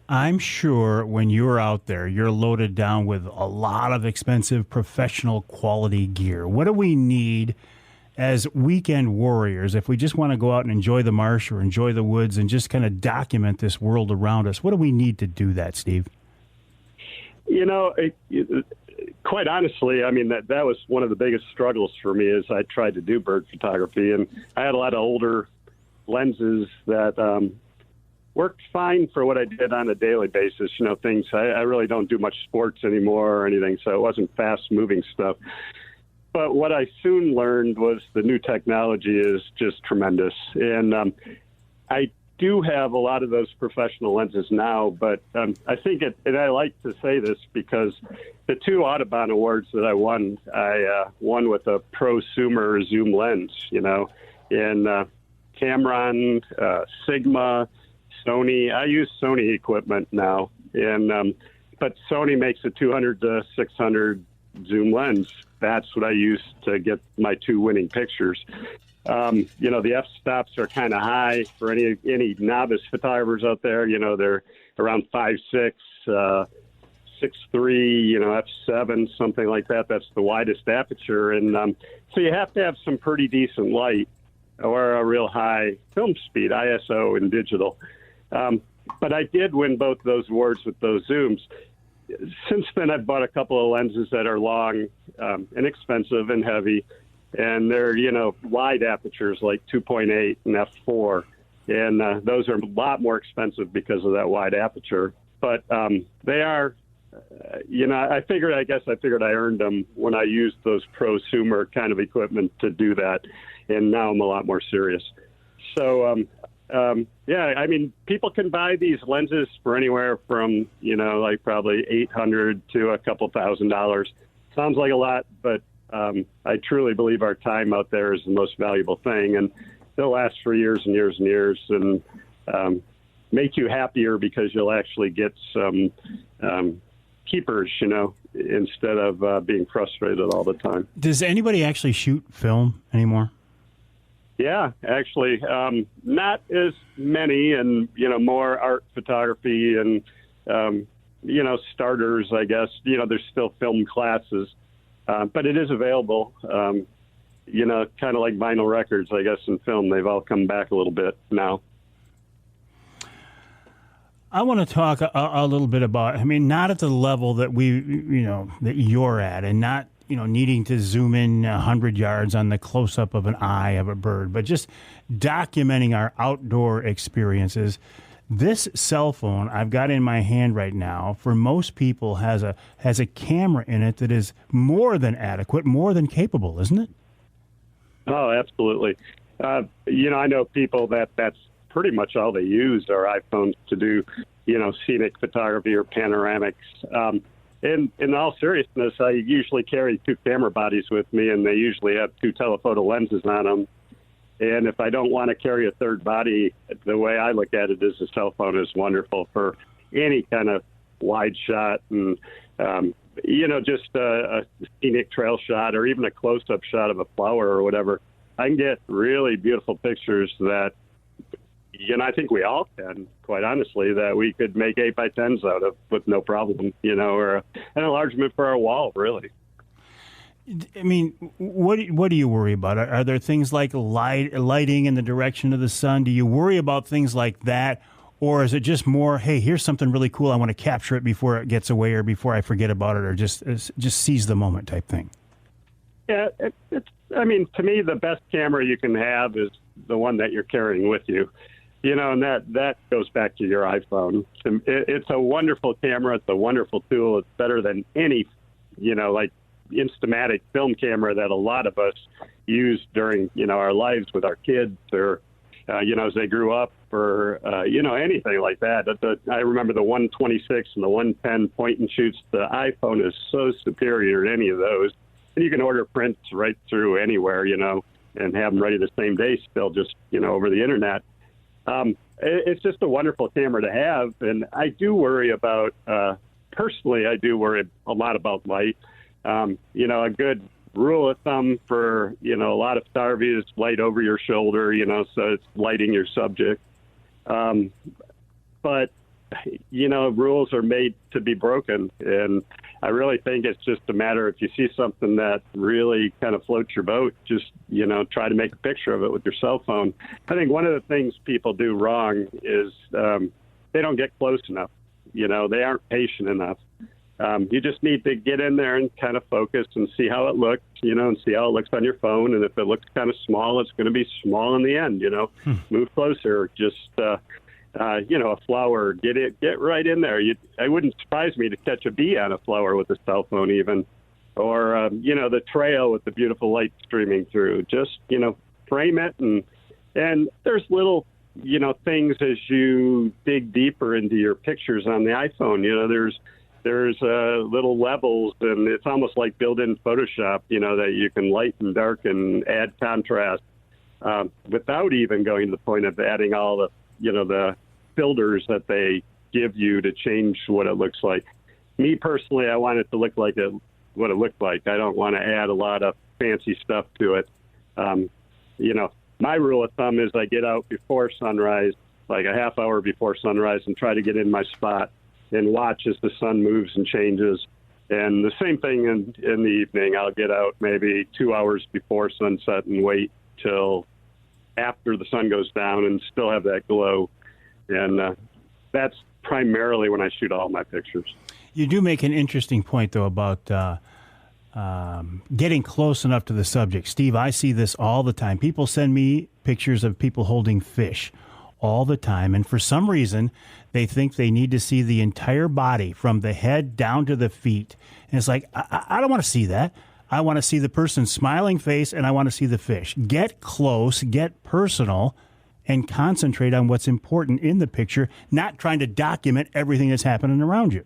I'm sure when you're out there, you're loaded down with a lot of expensive professional quality gear. What do we need as weekend warriors if we just want to go out and enjoy the marsh or enjoy the woods and just kind of document this world around us? What do we need to do that, Steve? Quite honestly, I mean, that was one of the biggest struggles for me as I tried to do bird photography. And I had a lot of older lenses that worked fine for what I did on a daily basis. I really don't do much sports anymore or anything, so it wasn't fast-moving stuff. But what I soon learned was the new technology is just tremendous. And I do have a lot of those professional lenses now, but I think and I like to say this because the 2 Audubon awards that I won with a prosumer zoom lens, in Tamron, Sigma, Sony. I use Sony equipment now, but Sony makes a 200 to 600 zoom lens. That's what I use to get my 2 winning pictures. The f-stops are kind of high for any novice photographers out there. They're around 5'6", 6'3", f7, something like that. That's the widest aperture. And so you have to have some pretty decent light or a real high film speed, ISO and digital. But I did win both those awards with those zooms. Since then, I've bought a couple of lenses that are long, inexpensive and heavy. And they're, wide apertures like 2.8 and f4. And those are a lot more expensive because of that wide aperture. But they are, I figured I earned them when I used those prosumer kind of equipment to do that. And now I'm a lot more serious. So, people can buy these lenses for anywhere from, like probably $800 to a couple $1,000. Sounds like a lot, but I truly believe our time out there is the most valuable thing, and they'll last for years and years and years and make you happier because you'll actually get some keepers, instead of being frustrated all the time. Does anybody actually shoot film anymore? Yeah, actually, not as many, and more art photography and starters, I guess. There's still film classes, but it is available. Kind of like vinyl records, I guess, in film. They've all come back a little bit now. I want to talk a little bit about, not at the level that that you're at, and not, needing to zoom in 100 yards on the close-up of an eye of a bird, but just documenting our outdoor experiences. This cell phone I've got in my hand right now, for most people, has a camera in it that is more than adequate, more than capable, isn't it? Oh, absolutely. I know people that's pretty much all they use are iPhones to do, scenic photography or panoramics. In all seriousness, I usually carry 2 camera bodies with me, and they usually have 2 telephoto lenses on them. And if I don't want to carry a third body, the way I look at it is the cell phone is wonderful for any kind of wide shot and, just a scenic trail shot or even a close-up shot of a flower or whatever. I can get really beautiful pictures that, I think we all can, quite honestly, that we could make 8x10s out of with no problem, or an enlargement for our wall, really. What do you worry about? Are there things like lighting in the direction of the sun? Do you worry about things like that? Or is it just more, hey, here's something really cool, I want to capture it before it gets away or before I forget about it, or just seize the moment type thing? Yeah, to me, the best camera you can have is the one that you're carrying with you. And that goes back to your iPhone. It's a wonderful camera. It's a wonderful tool. It's better than any, like Instamatic film camera that a lot of us use during, our lives with our kids or, as they grew up or, anything like that. I remember the 126 and the 110 point and shoots. The iPhone is so superior to any of those. And you can order prints right through anywhere, and have them ready the same day still just, over the internet. It's just a wonderful camera to have. And I do worry about, personally, I do worry a lot about light. A good rule of thumb for, a lot of photography is light over your shoulder, so it's lighting your subject. But rules are made to be broken. And I really think it's just a matter, if you see something that really kind of floats your boat, just, try to make a picture of it with your cell phone. I think one of the things people do wrong is they don't get close enough. They aren't patient enough. You just need to get in there and kind of focus and see how it looks, and see how it looks on your phone. And if it looks kind of small, it's going to be small in the end, Move closer, just, a flower, get right in there. It wouldn't surprise me to catch a bee on a flower with a cell phone even, or, the trail with the beautiful light streaming through. Just, frame it. And there's little, things as you dig deeper into your pictures on the iPhone. There's little levels, and it's almost like built-in Photoshop, that you can lighten, darken, add contrast without even going to the point of adding all the, the filters that they give you to change what it looks like. Me personally, I want it to look like what it looked like. I don't want to add a lot of fancy stuff to it. My rule of thumb is I get out before sunrise, like a half hour before sunrise, and try to get in my spot and watch as the sun moves and changes. And the same thing in the evening. I'll get out maybe 2 hours before sunset and wait till after the sun goes down and still have that glow. And that's primarily when I shoot all my pictures. You do make an interesting point, though, about getting close enough to the subject. Steve, I see this all the time. People send me pictures of people holding fish all the time, and for some reason, they think they need to see the entire body from the head down to the feet. And it's like, I don't want to see that. I want to see the person's smiling face, and I want to see the fish. Get close, get personal, and concentrate on what's important in the picture, not trying to document everything that's happening around you.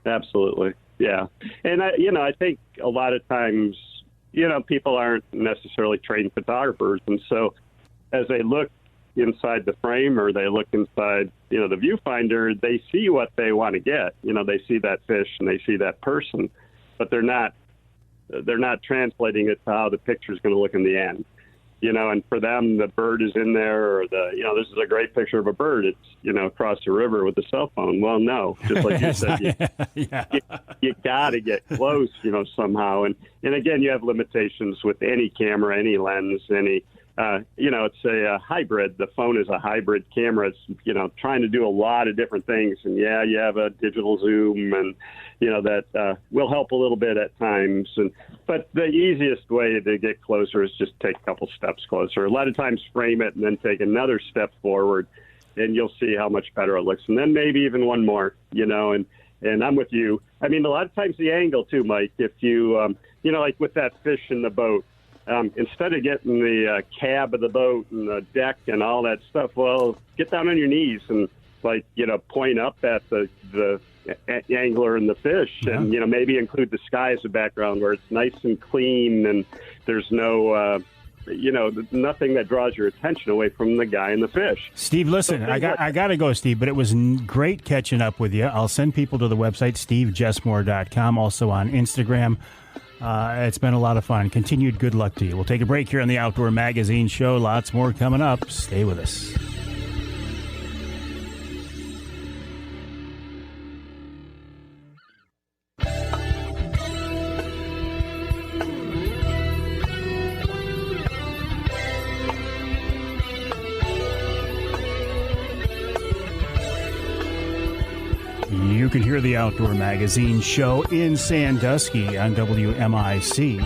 Absolutely. Yeah. And I think a lot of times, people aren't necessarily trained photographers. And so as they look inside the frame, or they look inside, the viewfinder, they see what they want to get. They see that fish and they see that person, but they're not translating it to how the picture is going to look in the end. And for them, the bird is in there, or this is a great picture of a bird. It's, across the river with a cell phone. Well, no, just like you said, you got to get close, somehow. And again, you have limitations with any camera, any lens, any, it's a hybrid. The phone is a hybrid camera. It's, trying to do a lot of different things. And you have a digital zoom, and, that will help a little bit at times. But the easiest way to get closer is just take a couple steps closer. A lot of times frame it and then take another step forward, and you'll see how much better it looks. And then maybe even one more, and I'm with you. I mean, a lot of times the angle too, Mike, if you, like with that fish in the boat, instead of getting the cab of the boat and the deck and all that stuff, well, get down on your knees and point up at the angler and the fish, and maybe include the sky as a background where it's nice and clean, and there's no nothing that draws your attention away from the guy and the fish. Steve, listen, I got to go, Steve, but it was great catching up with you. I'll send people to the website, stevejessmore.com, also on Instagram. It's been a lot of fun. Continued good luck to you. We'll take a break here on the Outdoor Magazine Show. Lots more coming up. Stay with us. You can hear the Outdoor Magazine Show in Sandusky on WMIC,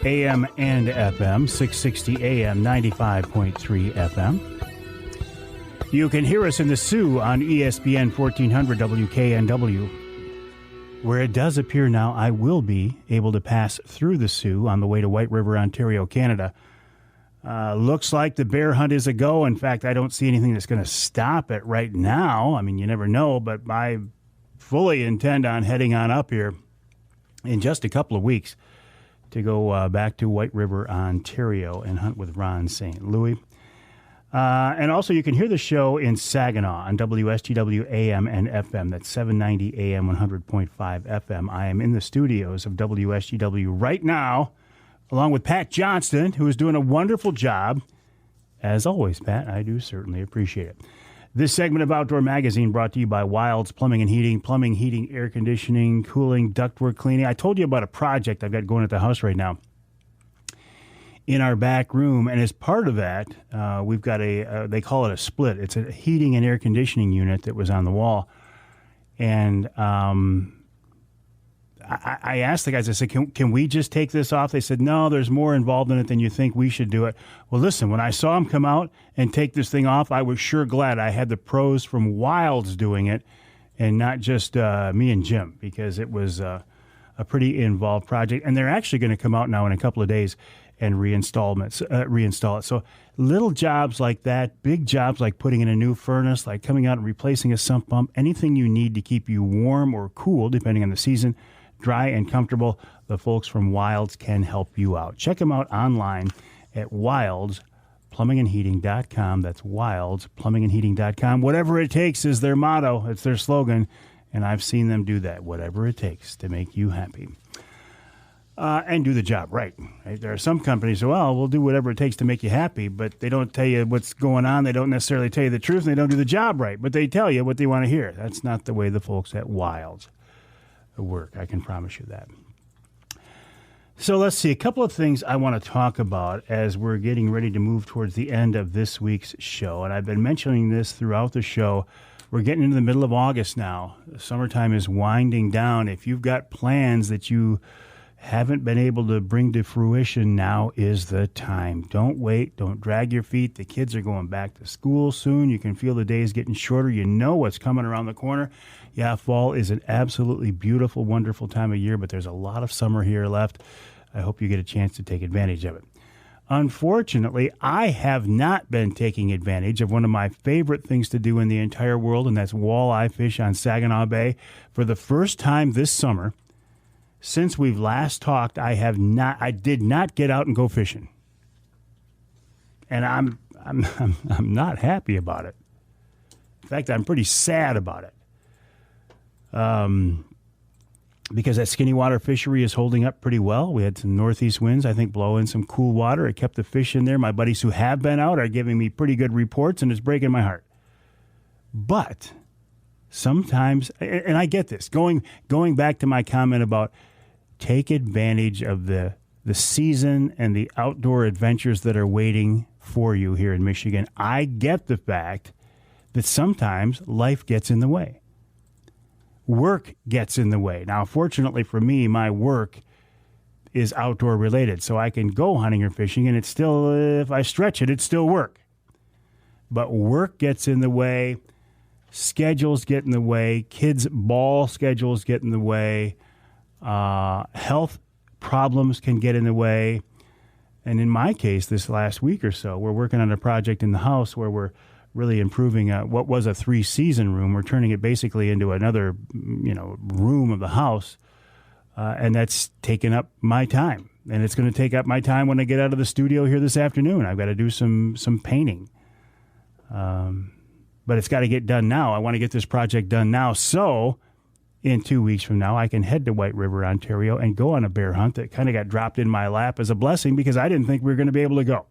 AM and FM, 660 AM, 95.3 FM. You can hear us in the Sioux on ESPN 1400 WKNW, where it does appear now I will be able to pass through the Sioux on the way to White River, Ontario, Canada. Looks like the bear hunt is a go. In fact, I don't see anything that's going to stop it right now. I mean, you never know, but I fully intend on heading on up here in just a couple of weeks to go back to White River, Ontario, and hunt with Ron St. Louis. And also, you can hear the show in Saginaw on WSGW AM and FM. That's 790 AM, 100.5 FM. I am in the studios of WSGW right now, along with Pat Johnston, who is doing a wonderful job. As always, Pat, I do certainly appreciate it. This segment of Outdoor Magazine brought to you by Wilds Plumbing and Heating. Plumbing, heating, air conditioning, cooling, ductwork cleaning. I told you about a project I've got going at the house right now in our back room. And as part of that, we've got they call it a split. It's a heating and air conditioning unit that was on the wall. And I asked the guys, I said, can we just take this off? They said, no, there's more involved in it than you think. We should do it. Well, listen, when I saw them come out and take this thing off, I was sure glad I had the pros from Wilds doing it and not just me and Jim, because it was a pretty involved project. And they're actually going to come out now in a couple of days and reinstall it. So little jobs like that, big jobs like putting in a new furnace, like coming out and replacing a sump pump, anything you need to keep you warm or cool, depending on the season, dry and comfortable, the folks from Wilds can help you out. Check them out online at wildsplumbingandheating.com. That's wildsplumbingandheating.com. Whatever it takes is their motto. It's their slogan, and I've seen them do that. Whatever it takes to make you happy. And do the job right. There are some companies who, well, we'll do whatever it takes to make you happy, but they don't tell you what's going on. They don't necessarily tell you the truth, and they don't do the job right, but they tell you what they want to hear. That's not the way the folks at Wilds work. I can promise you that. So let's see. A couple of things I want to talk about as we're getting ready to move towards the end of this week's show. And I've been mentioning this throughout the show. We're getting into the middle of August now. The summertime is winding down. If you've got plans that you haven't been able to bring to fruition, now is the time. Don't wait. Don't drag your feet. The kids are going back to school soon. You can feel the days getting shorter. You know what's coming around the corner. Yeah, fall is an absolutely beautiful, wonderful time of year, but there's a lot of summer here left. I hope you get a chance to take advantage of it. Unfortunately, I have not been taking advantage of one of my favorite things to do in the entire world, and that's walleye fish on Saginaw Bay. For the first time this summer, since we've last talked, I did not get out and go fishing. And I'm not happy about it. In fact, I'm pretty sad about it. Because that skinny water fishery is holding up pretty well. We had some northeast winds, I think, blow in some cool water. It kept the fish in there. My buddies who have been out are giving me pretty good reports, and it's breaking my heart. But sometimes, and I get this, going back to my comment about take advantage of the season and the outdoor adventures that are waiting for you here in Michigan. I get the fact that sometimes life gets in the way. Work gets in the way. Now, fortunately for me, my work is outdoor related, so I can go hunting or fishing, and it's still, if I stretch it, it's still work. But work gets in the way, schedules get in the way, kids' ball schedules get in the way, health problems can get in the way. And in my case, this last week or so, we're working on a project in the house where we're really improving what was a 3-season room. We're turning it basically into another, room of the house, and that's taking up my time. And it's going to take up my time when I get out of the studio here this afternoon. I've got to do some painting, but it's got to get done now. I want to get this project done now, so in 2 weeks from now, I can head to White River, Ontario, and go on a bear hunt that kind of got dropped in my lap as a blessing because I didn't think we were going to be able to go.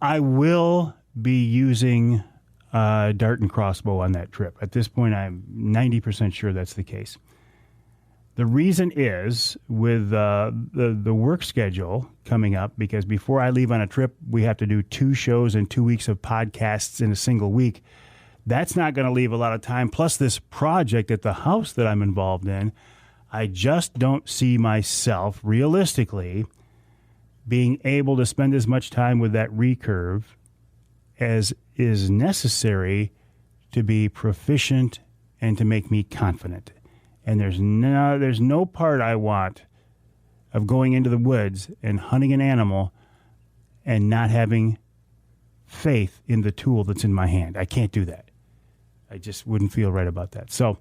I will be using dart and crossbow on that trip. At this point, I'm 90% sure that's the case. The reason is with the work schedule coming up, because before I leave on a trip, we have to do 2 shows and 2 weeks of podcasts in a single week. That's not going to leave a lot of time. Plus this project at the house that I'm involved in, I just don't see myself realistically being able to spend as much time with that recurve as is necessary to be proficient and to make me confident. And there's no part I want of going into the woods and hunting an animal and not having faith in the tool that's in my hand. I can't do that. I just wouldn't feel right about that. So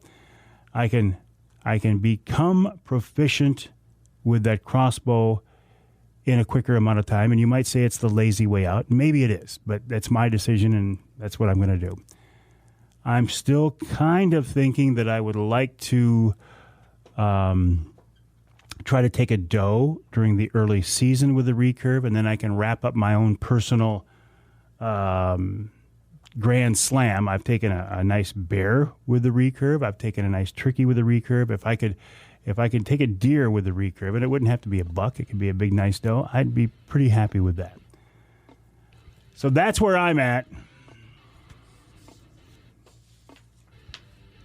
I can become proficient with that crossbow in a quicker amount of time. And you might say it's the lazy way out. Maybe it is, but that's my decision, and that's what I'm going to do. I'm still kind of thinking that I would like to try to take a doe during the early season with the recurve, and then I can wrap up my own personal grand slam. I've taken a nice bear with the recurve. I've taken a nice turkey with the recurve. If I could take a deer with the recurve, and it wouldn't have to be a buck, it could be a big nice doe, I'd be pretty happy with that. So that's where I'm at.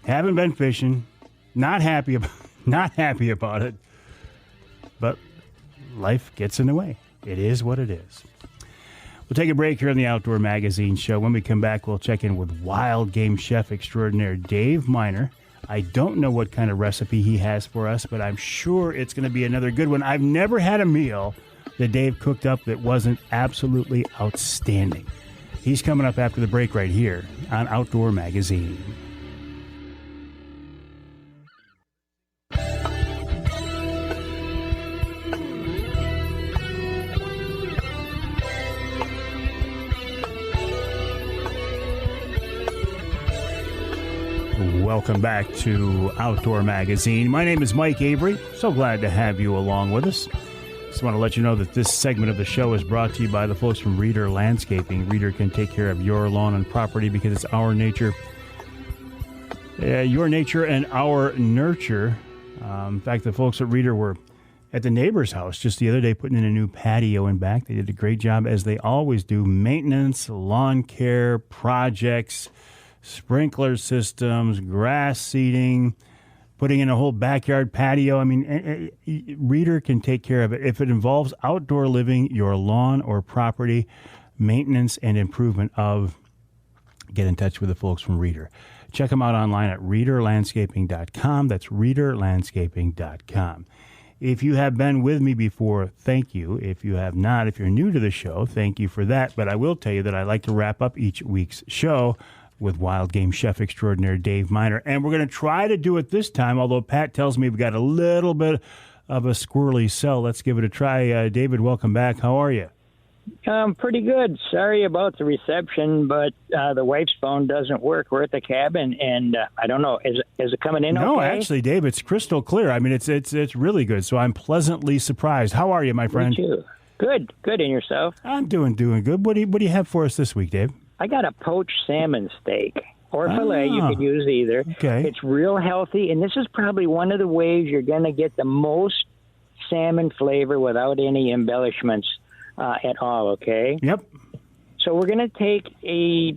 Haven't been fishing. Not happy about it. But life gets in the way. It is what it is. We'll take a break here on the Outdoor Magazine Show. When we come back, we'll check in with wild game chef extraordinaire Dave Minar. I don't know what kind of recipe he has for us, but I'm sure it's going to be another good one. I've never had a meal that Dave cooked up that wasn't absolutely outstanding. He's coming up after the break right here on Outdoor Magazine. Welcome back to Outdoor Magazine. My name is Mike Avery. So glad to have you along with us. Just want to let you know that this segment of the show is brought to you by the folks from Reader Landscaping. Reader can take care of your lawn and property because it's our nature. Your nature and our nurture. In fact, the folks at Reader were at the neighbor's house just the other day putting in a new patio in back. They did a great job, as they always do. Maintenance, lawn care, projects, sprinkler systems, grass seeding, putting in a whole backyard patio. I mean, Reader can take care of it. If it involves outdoor living, your lawn or property, maintenance and improvement of, get in touch with the folks from Reader. Check them out online at readerlandscaping.com. That's readerlandscaping.com. If you have been with me before, thank you. If you have not, if you're new to the show, thank you for that. But I will tell you that I like to wrap up each week's show with wild game chef extraordinaire Dave Minar. And we're going to try to do it this time, although Pat tells me we've got a little bit of a squirrely cell. Let's give it a try. David, welcome back. How are you? Pretty good. Sorry about the reception, but the wife's phone doesn't work. We're at the cabin, and I don't know. Is it coming in okay? No, actually, Dave, it's crystal clear. I mean, it's really good, so I'm pleasantly surprised. How are you, my friend? Me too. Good. And yourself? I'm doing good. What do you have for us this week, Dave? I got a poached salmon steak or filet. You could use either. Okay. It's real healthy, and this is probably one of the ways you're going to get the most salmon flavor without any embellishments at all, okay? Yep. So we're going to take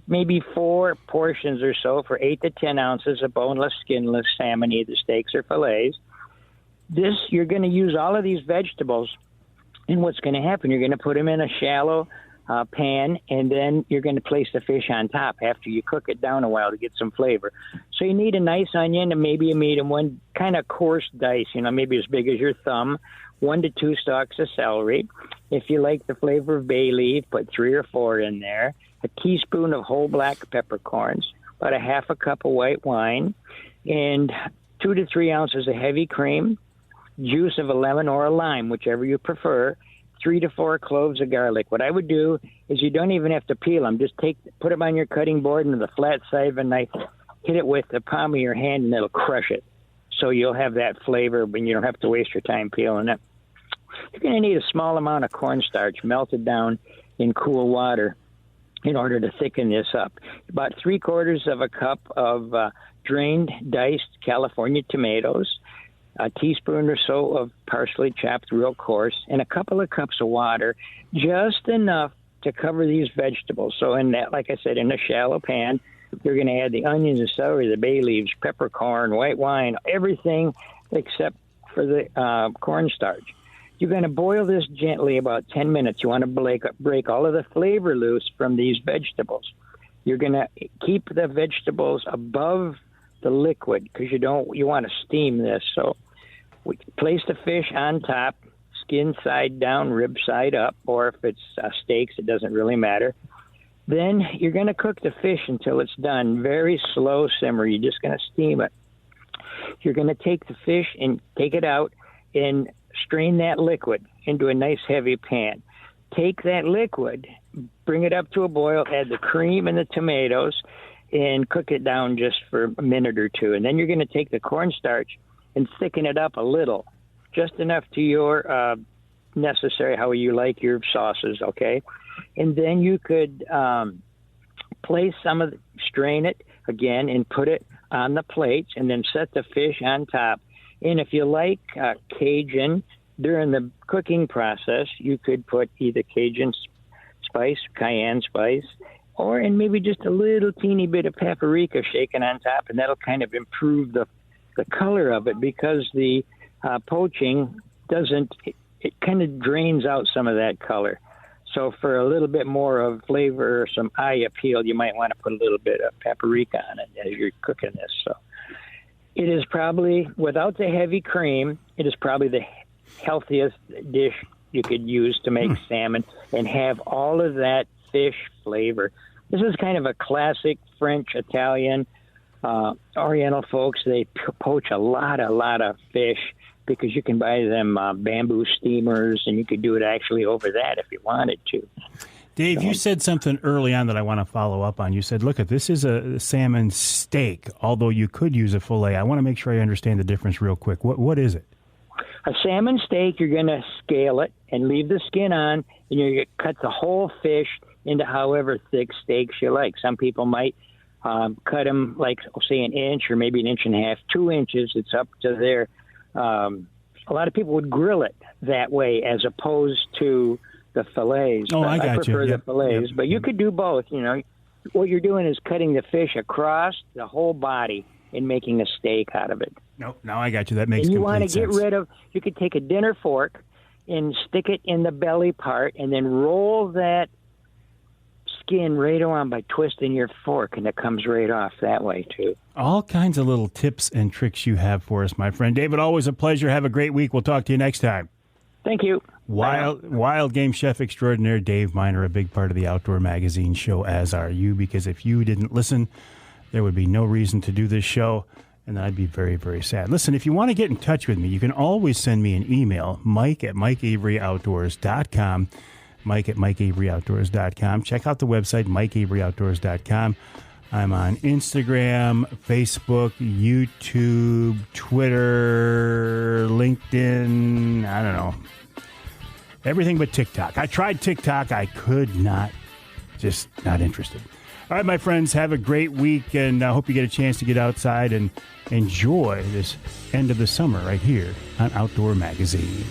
maybe 4 portions or so for 8 to 10 ounces of boneless, skinless salmon, either steaks or fillets. You're going to use all of these vegetables, and what's going to happen, you're going to put them in a shallow pan, and then you're going to place the fish on top after you cook it down a while to get some flavor. So you need a nice onion and maybe a medium one, kind of coarse dice, maybe as big as your thumb, 1 to 2 stalks of celery. If you like the flavor of bay leaf, put 3 or 4 in there. A teaspoon of whole black peppercorns, about a half a cup of white wine, and 2 to 3 ounces of heavy cream, juice of a lemon or a lime, whichever you prefer, 3 to 4 cloves of garlic. What I would do is you don't even have to peel them. Just put them on your cutting board and with a flat side of a knife, hit it with the palm of your hand, and it'll crush it. So you'll have that flavor, but you don't have to waste your time peeling it. You're going to need a small amount of cornstarch melted down in cool water in order to thicken this up. About 3/4 of a cup of drained, diced California tomatoes, a teaspoon or so of parsley chopped real coarse, and a couple of cups of water, just enough to cover these vegetables. So in that, like I said, in a shallow pan, you're going to add the onions, the celery, the bay leaves, peppercorn, white wine, everything except for the cornstarch. You're going to boil this gently about 10 minutes. You want to break all of the flavor loose from these vegetables. You're going to keep the vegetables above the liquid because you want to steam this. So we place the fish on top, skin side down, rib side up, or if it's steaks, it doesn't really matter. Then you're going to cook the fish until it's done. Very slow simmer. You're just going to steam it. You're going to take the fish and take it out and strain that liquid into a nice heavy pan. Take that liquid, bring it up to a boil, add the cream and the tomatoes, and cook it down just for a minute or two. And then you're going to take the cornstarch and thicken it up a little, just enough to your necessary, how you like your sauces, okay? And then you could strain it again and put it on the plates, and then set the fish on top. And if you like Cajun, during the cooking process, you could put either Cajun spice, cayenne spice, and maybe just a little teeny bit of paprika shaken on top, and that'll kind of improve the color of it, because the poaching it kind of drains out some of that color. So for a little bit more of flavor or some eye appeal, you might want to put a little bit of paprika on it as you're cooking this. So it is probably, without the heavy cream, it is probably the healthiest dish you could use to make salmon and have all of that fish flavor. This is kind of a classic French, Italian, Oriental folks. They poach a lot of fish, because you can buy them bamboo steamers, and you could do it actually over that if you wanted to. Dave, you said something early on that I want to follow up on. You said, look, this is a salmon steak, although you could use a fillet. I want to make sure I understand the difference real quick. What is it? A salmon steak, you're going to scale it and leave the skin on, and you're going to cut the whole fish into however thick steaks you like. Some people might cut them like, say, an inch or maybe an inch and a half, 2 inches. It's up to their a lot of people would grill it that way as opposed to the fillets. Oh, I prefer the fillets, but you could do both. You know, what you're doing is cutting the fish across the whole body and making a steak out of it. Nope, now I got you. That makes complete sense. And you want to get rid of, you could take a dinner fork and stick it in the belly part and then roll that skin right on by twisting your fork, and it comes right off that way too. All kinds of little tips and tricks you have for us, my friend. David, always a pleasure. Have a great week. We'll talk to you next time. Thank you. Wild game chef extraordinaire Dave Minar, a big part of the Outdoor Magazine show, as are you, because if you didn't listen, there would be no reason to do this show, and I'd be very, very sad. Listen, if you want to get in touch with me, you can always send me an email, mike@mikeaveryoutdoors.com. mike@mikeaveryoutdoors.com. Check out the website, mikeaveryoutdoors.com. I'm on Instagram, Facebook, YouTube, Twitter, LinkedIn, I don't know. Everything but TikTok. I tried TikTok. I could not, just not interested. All right, my friends, have a great week, and I hope you get a chance to get outside and enjoy this end of the summer right here on Outdoor Magazine.